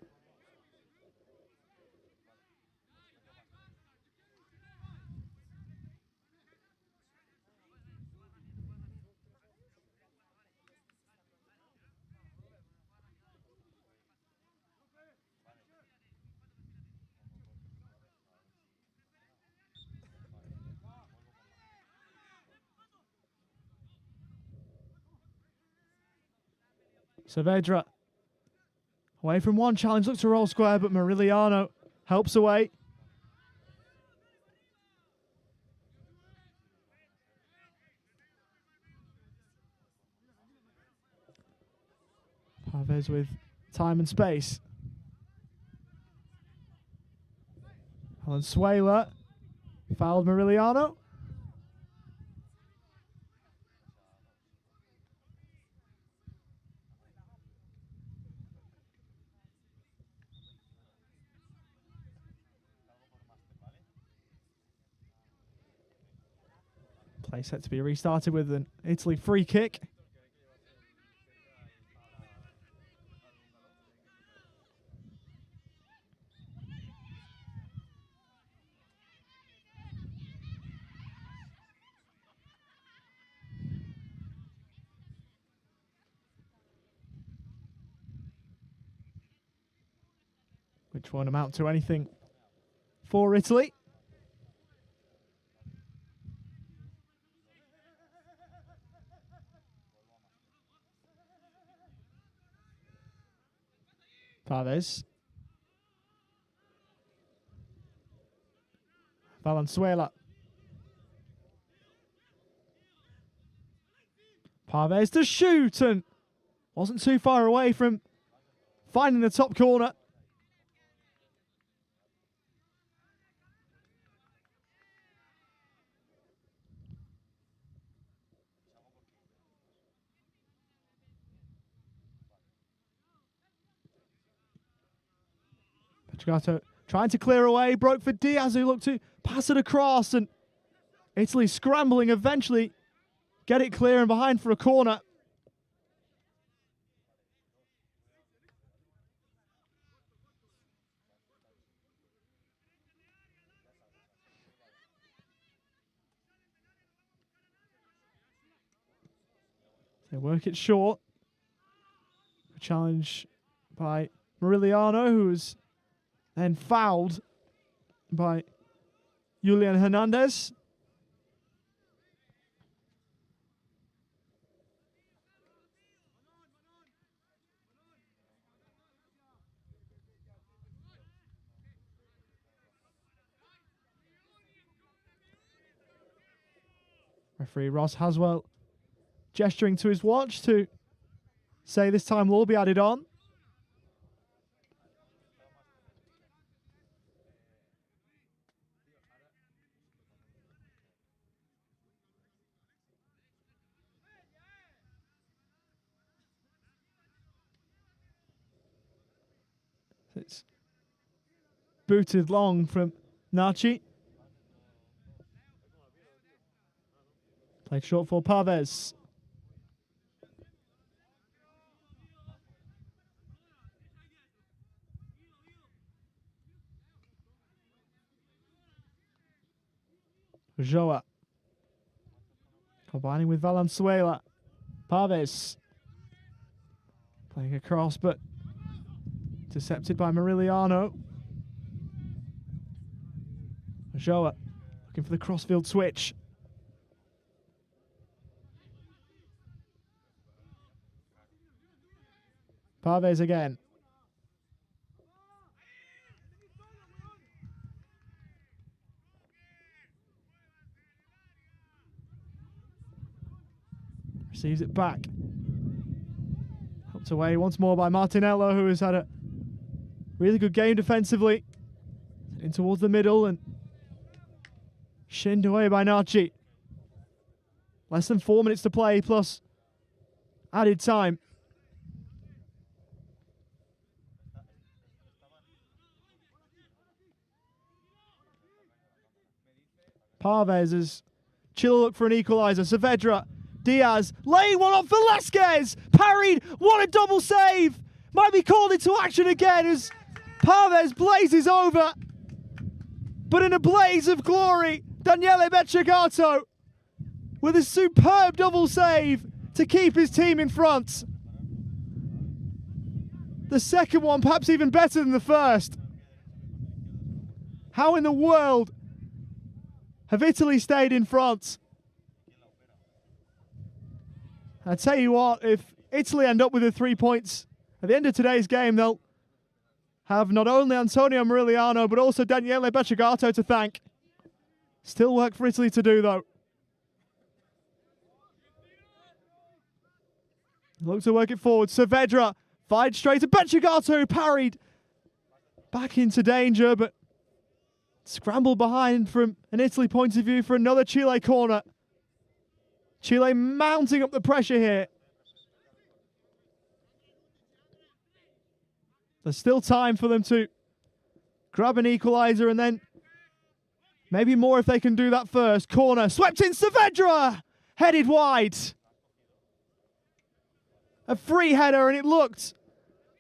Saavedra away from one challenge, looks to roll square, but Morigliano helps away. Parvez with time and space. Valenzuela fouled Morigliano. Play set to be restarted with an Italy free kick. Which won't amount to anything for Italy. Parvez. Valenzuela. Parvez to shoot and wasn't too far away from finding the top corner. Becciagato trying to clear away, broke for Diaz, who looked to pass it across, and Italy scrambling, eventually get it clear and behind for a corner. They work it short. A challenge by Morigliano, who was then fouled by Julian Hernandez. Referee Ross Haswell gesturing to his watch to say this time will be added on. It's booted long from Nachi. Played short for Pavez. Joa. Combining with Valenzuela. Pavez. Playing across, but intercepted by Mariliano. Joa looking for the crossfield switch. Pavez again. Receives it back. Helped away once more by Martinello, who has had a really good game defensively. In towards the middle and shinned away by Nachi. Less than 4 minutes to play plus added time. Pavez as Chile look for an equalizer. Saavedra, Diaz, laying one off Velasquez, parried, what a double save! Might be called into action again as Pavez blazes over. But in a blaze of glory, Daniele Becciagato with a superb double save to keep his team in front. The second one perhaps even better than the first. How in the world have Italy stayed in front? I tell you what, if Italy end up with the 3 points at the end of today's game, they'll have not only Antonio Mariliano, but also Daniele Becciagato to thank. Still work for Italy to do, though. Look to work it forward. Saavedra fired straight to Becciagato, who parried back into danger, but scrambled behind from an Italy point of view for another Chile corner. Chile mounting up the pressure here. There's still time for them to grab an equalizer and then maybe more if they can do that first. Corner, swept in Saavedra! Headed wide. A free header and it looked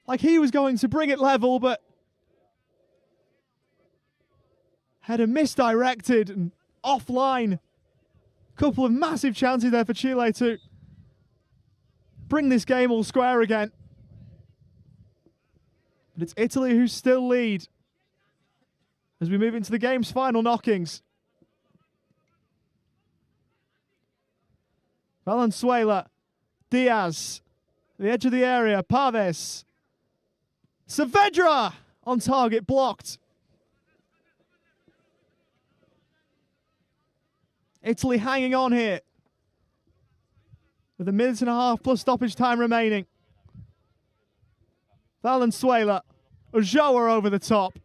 like he was going to bring it level, but header misdirected and offline. Couple of massive chances there for Chile to bring this game all square again. But it's Italy who still lead as we move into the game's final knockings. Valenzuela, Diaz, the edge of the area, Pavez. Saavedra on target, blocked. Italy hanging on here with a minute and a half plus stoppage time remaining. Valenzuela, Ulloa over the top.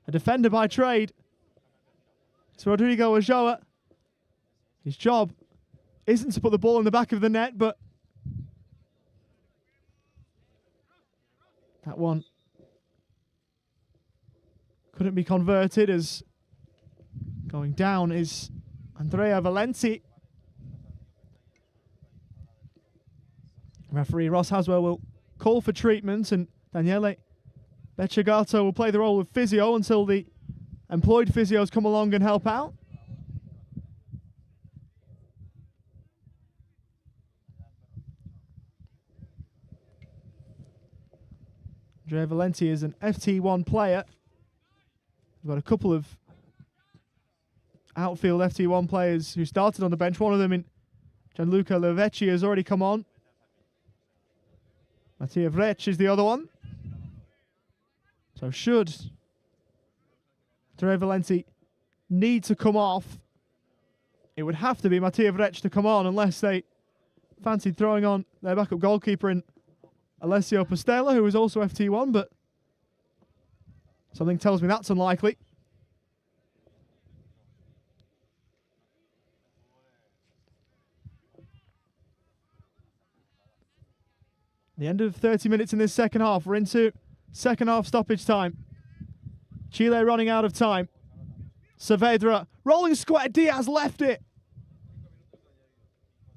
A defender by trade. It's Rodrigo Ulloa. His job isn't to put the ball in the back of the net, but that one couldn't be converted as going down is Andrea Valenti. Referee Ross Haswell will call for treatment and Daniele Becciagato will play the role of physio until the employed physios come along and help out. Andrea Valenti is an FT1 player. We've got a couple of outfield FT1 players who started on the bench. One of them in Gianluca Lovecchi has already come on. Mattia Vrec is the other one. So should Andrea Valenti need to come off, it would have to be Mattia Vrec to come on unless they fancied throwing on their backup goalkeeper in Alessio Postella, who is also FT1, but something tells me that's unlikely. The end of 30 minutes in this second half. We're into second half stoppage time. Chile running out of time. Saavedra, rolling square, Diaz left it.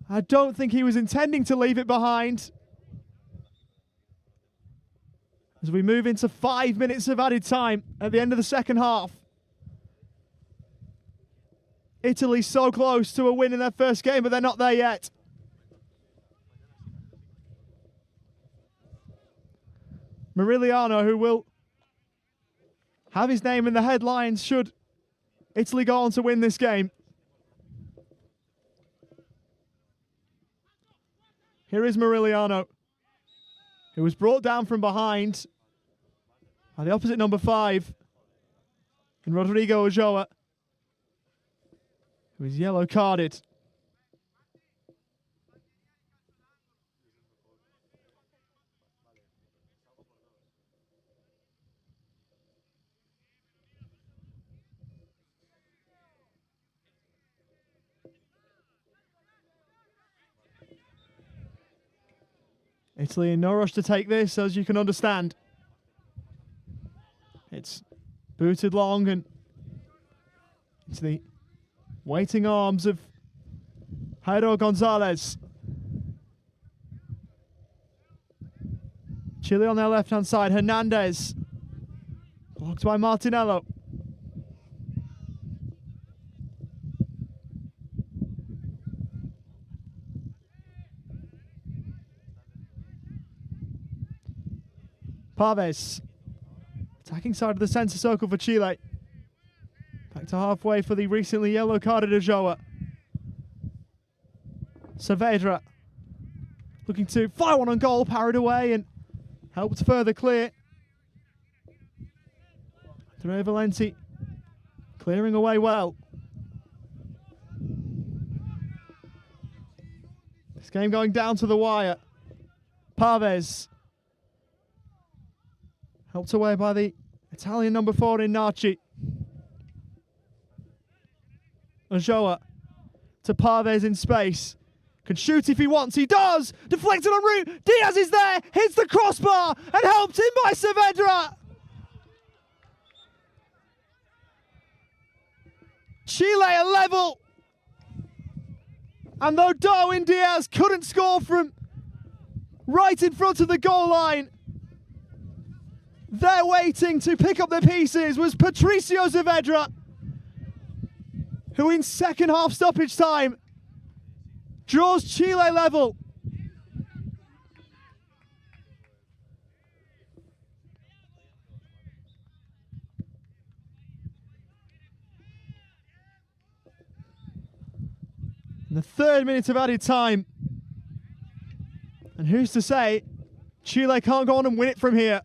I don't think he was intending to leave it behind. As we move into 5 minutes of added time at the end of the second half. Italy so close to a win in their first game, but they're not there yet. Mariliano, who will have his name in the headlines should Italy go on to win this game. Here is Mariliano, who was brought down from behind by the opposite number 5 in Rodrigo Ulloa, who is yellow carded. Italy in no rush to take this, as you can understand. It's booted long and into the waiting arms of Jairo Gonzalez. Chile on their left-hand side. Hernandez. Blocked by Martinello. Paves. Attacking side of the centre circle for Chile. Back to halfway for the recently yellow-carded Ulloa. Saavedra. Looking to fire one on goal, parried away and helped further clear. Tre Valenti clearing away well. This game going down to the wire. Paves. Helped away by the Italian number 4 in Narci. Ulloa to Paves in space. Can shoot if he wants. He does! Deflected en route. Diaz is there. Hits the crossbar and helped in by Saavedra. Chile are level. And though Darwin Diaz couldn't score from right in front of the goal line, there waiting to pick up the pieces was Patricio Saavedra, who in second half stoppage time draws Chile level. In the 3rd minute of added time. And who's to say Chile can't go on and win it from here?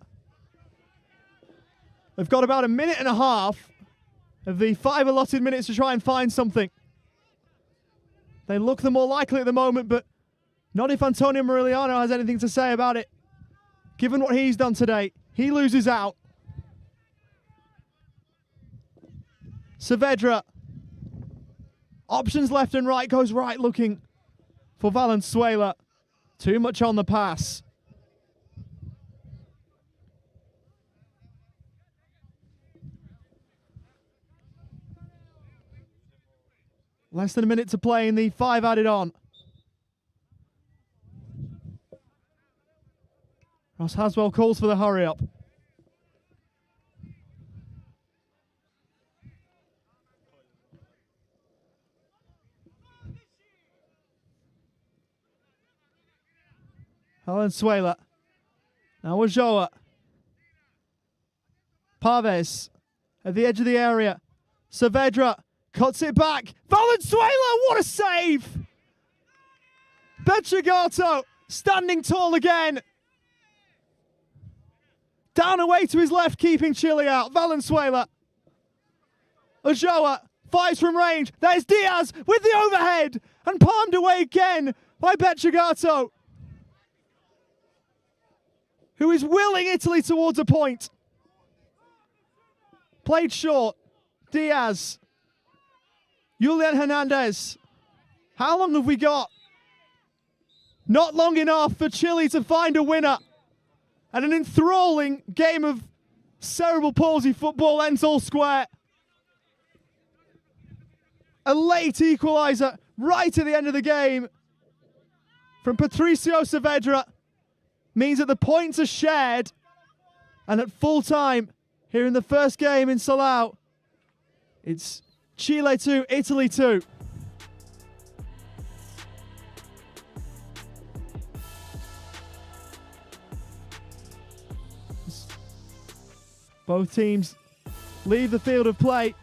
They've got about a minute and a half of the 5 allotted minutes to try and find something. They look the more likely at the moment, but not if Antonio Mariliano has anything to say about it. Given what he's done today, he loses out. Saavedra. Options left and right, goes right looking for Valenzuela. Too much on the pass. Less than a minute to play in the 5 added on. Ross Haswell calls for the hurry up. Valenzuela. Now Ulloa. Paves at the edge of the area. Saavedra cuts it back. Valenzuela, what a save! Betrigato standing tall again. Down away to his left, keeping Chile out. Valenzuela. Ulloa fires from range. There's Diaz with the overhead and palmed away again by Becciagato, who is willing Italy towards a point. Played short. Diaz. Julian Hernandez. How long have we got? Not long enough for Chile to find a winner. And an enthralling game of cerebral palsy football ends all square. A late equalizer right at the end of the game from Patricio Saavedra means that the points are shared. And at full time, here in the first game in Salau, it's Chile 2, Italy 2. Both teams leave the field of play.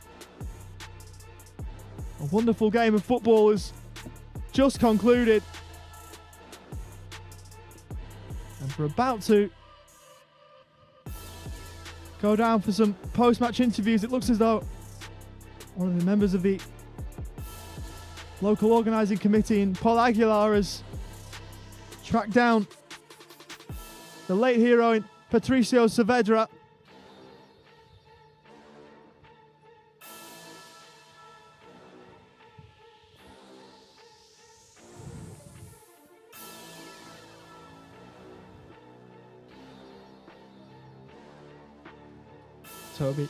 A wonderful game of football has just concluded. And we're about to go down for some post-match interviews. It looks as though one of the members of the local organising committee in Paul Aguilar has tracked down the late hero in Patricio Saavedra. Toby,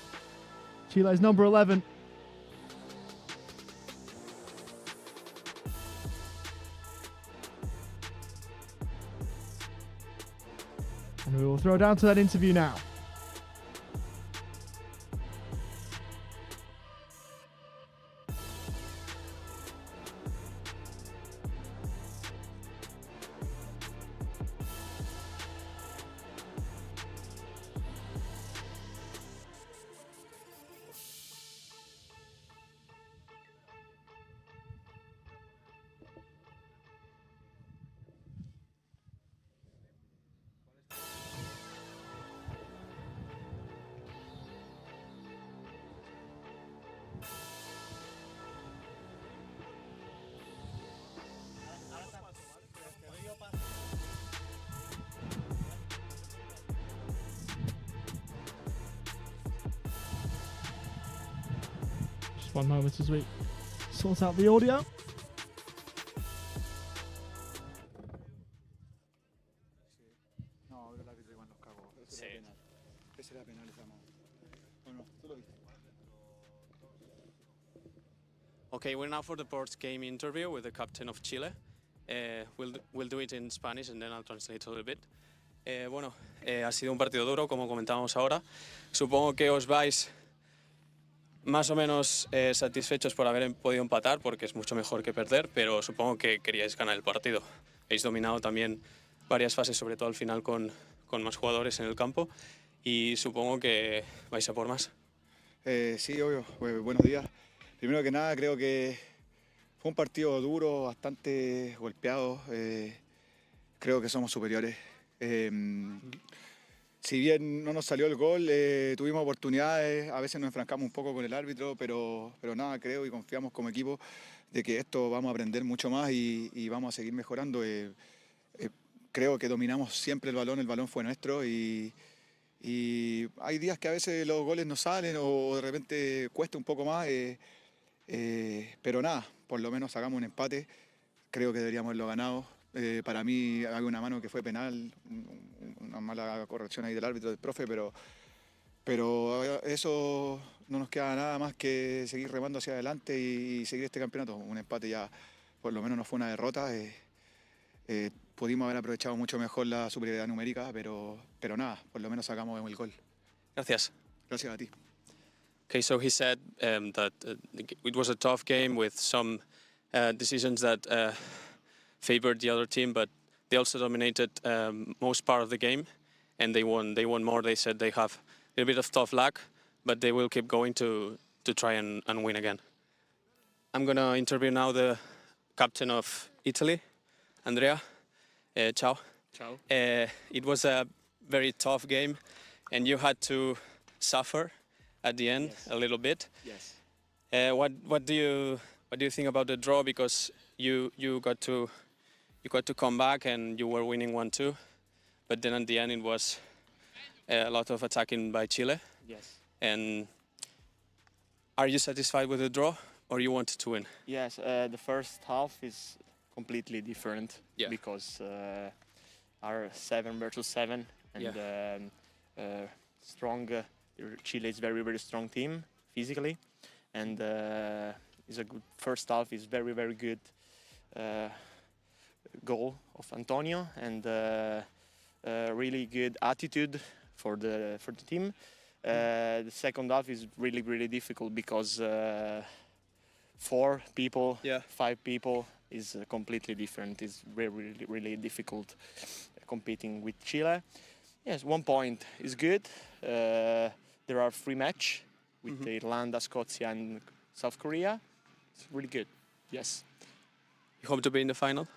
Chile's number 11. And we will throw down to that interview now. Just one moment as we sort out the audio. Okay, we're now for the post-game interview with the captain of Chile. We'll do it in Spanish and then I'll translate a little bit. Bueno, ha sido un partido duro, como comentábamos ahora. Supongo que os vais más o menos satisfechos por haber podido empatar, porque es mucho mejor que perder, pero supongo que queríais ganar el partido. Habéis dominado también varias fases, sobre todo al final con más jugadores en el campo, y supongo que vais a por más. Sí, obvio. Buenos días. Primero que nada, creo que fue un partido duro, bastante golpeado. Creo que somos superiores. Si bien no nos salió el gol, tuvimos oportunidades, a veces nos enfrancamos un poco con el árbitro, pero nada, creo y confiamos como equipo de que esto vamos a aprender mucho más y vamos a seguir mejorando. Creo que dominamos siempre el balón fue nuestro y hay días que a veces los goles no salen o de repente cuesta un poco más, pero nada, por lo menos sacamos un empate, creo que deberíamos haberlo ganado. Para mí hay una mano que fue penal, una mala corrección ahí del árbitro, del profe, pero eso no nos queda nada más que seguir remando hacia adelante y seguir este campeonato. Un empate ya por lo menos no fue una derrota. Pudimos haber aprovechado mucho mejor la superioridad numérica, pero nada, por lo menos sacamos el gol. Gracias. Gracias a ti. Okay, so he said that it was a tough game with some decisions that favored the other team, but they also dominated most part of the game, and they won. They won more. They said they have a bit of tough luck, but they will keep going to try and win again. I'm gonna interview now the captain of Italy, Andrea. Ciao. Ciao. It was a very tough game, and you had to suffer at the end a little bit. Yes. What do you think about the draw? Because you got to you got to come back and you were winning 1-2, but then at the end it was a lot of attacking by Chile. Yes. And are you satisfied with the draw, or you wanted to win? Yes, the first half is completely different because are 7 versus 7 and strong. Chile is very strong team physically, and is a good first half. Is very good goal of Antonio and really good attitude for the team. The second half is really difficult because 4 people, 5 people is completely different. It's really difficult competing with Chile. Yes, 1 point is good. There are 3 matches with Irlanda, Scozia, and South Korea. It's really good. Yes. You hope to be in the final?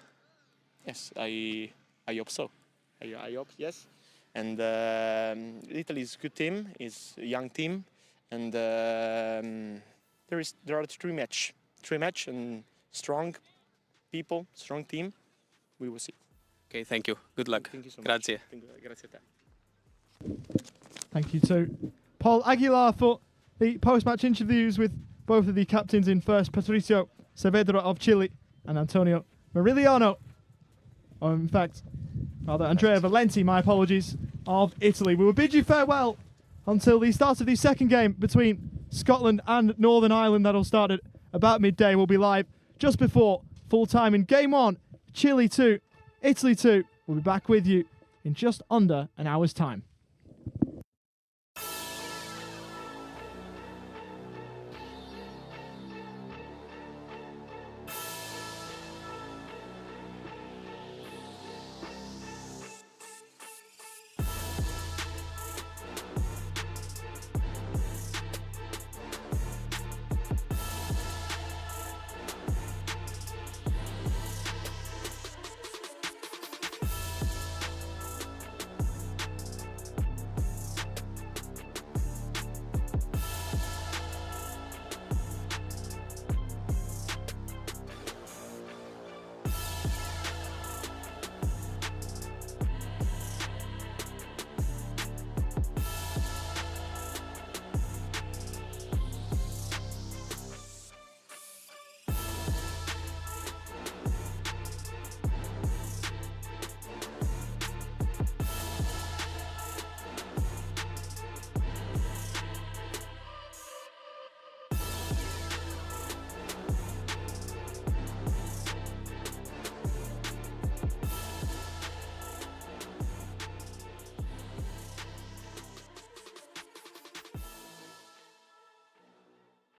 Yes, I hope so. I hope yes. And Italy is a good team. It's a young team, and there are 3 match and strong people, strong team. We will see. Okay, thank you. Good luck. Thank you so Grazie. much. Grazie a te. Thank you to Paul Aguilar for the post-match interviews with both of the captains in first, Patricio Saavedra of Chile and Antonio Merigliano. In fact, rather, Andrea Valenti, my apologies, of Italy. We will bid you farewell until the start of the second game between Scotland and Northern Ireland. That'll start at about midday. We'll be live just before full time in Game 1, Chile 2, Italy 2. We'll be back with you in just under an hour's time.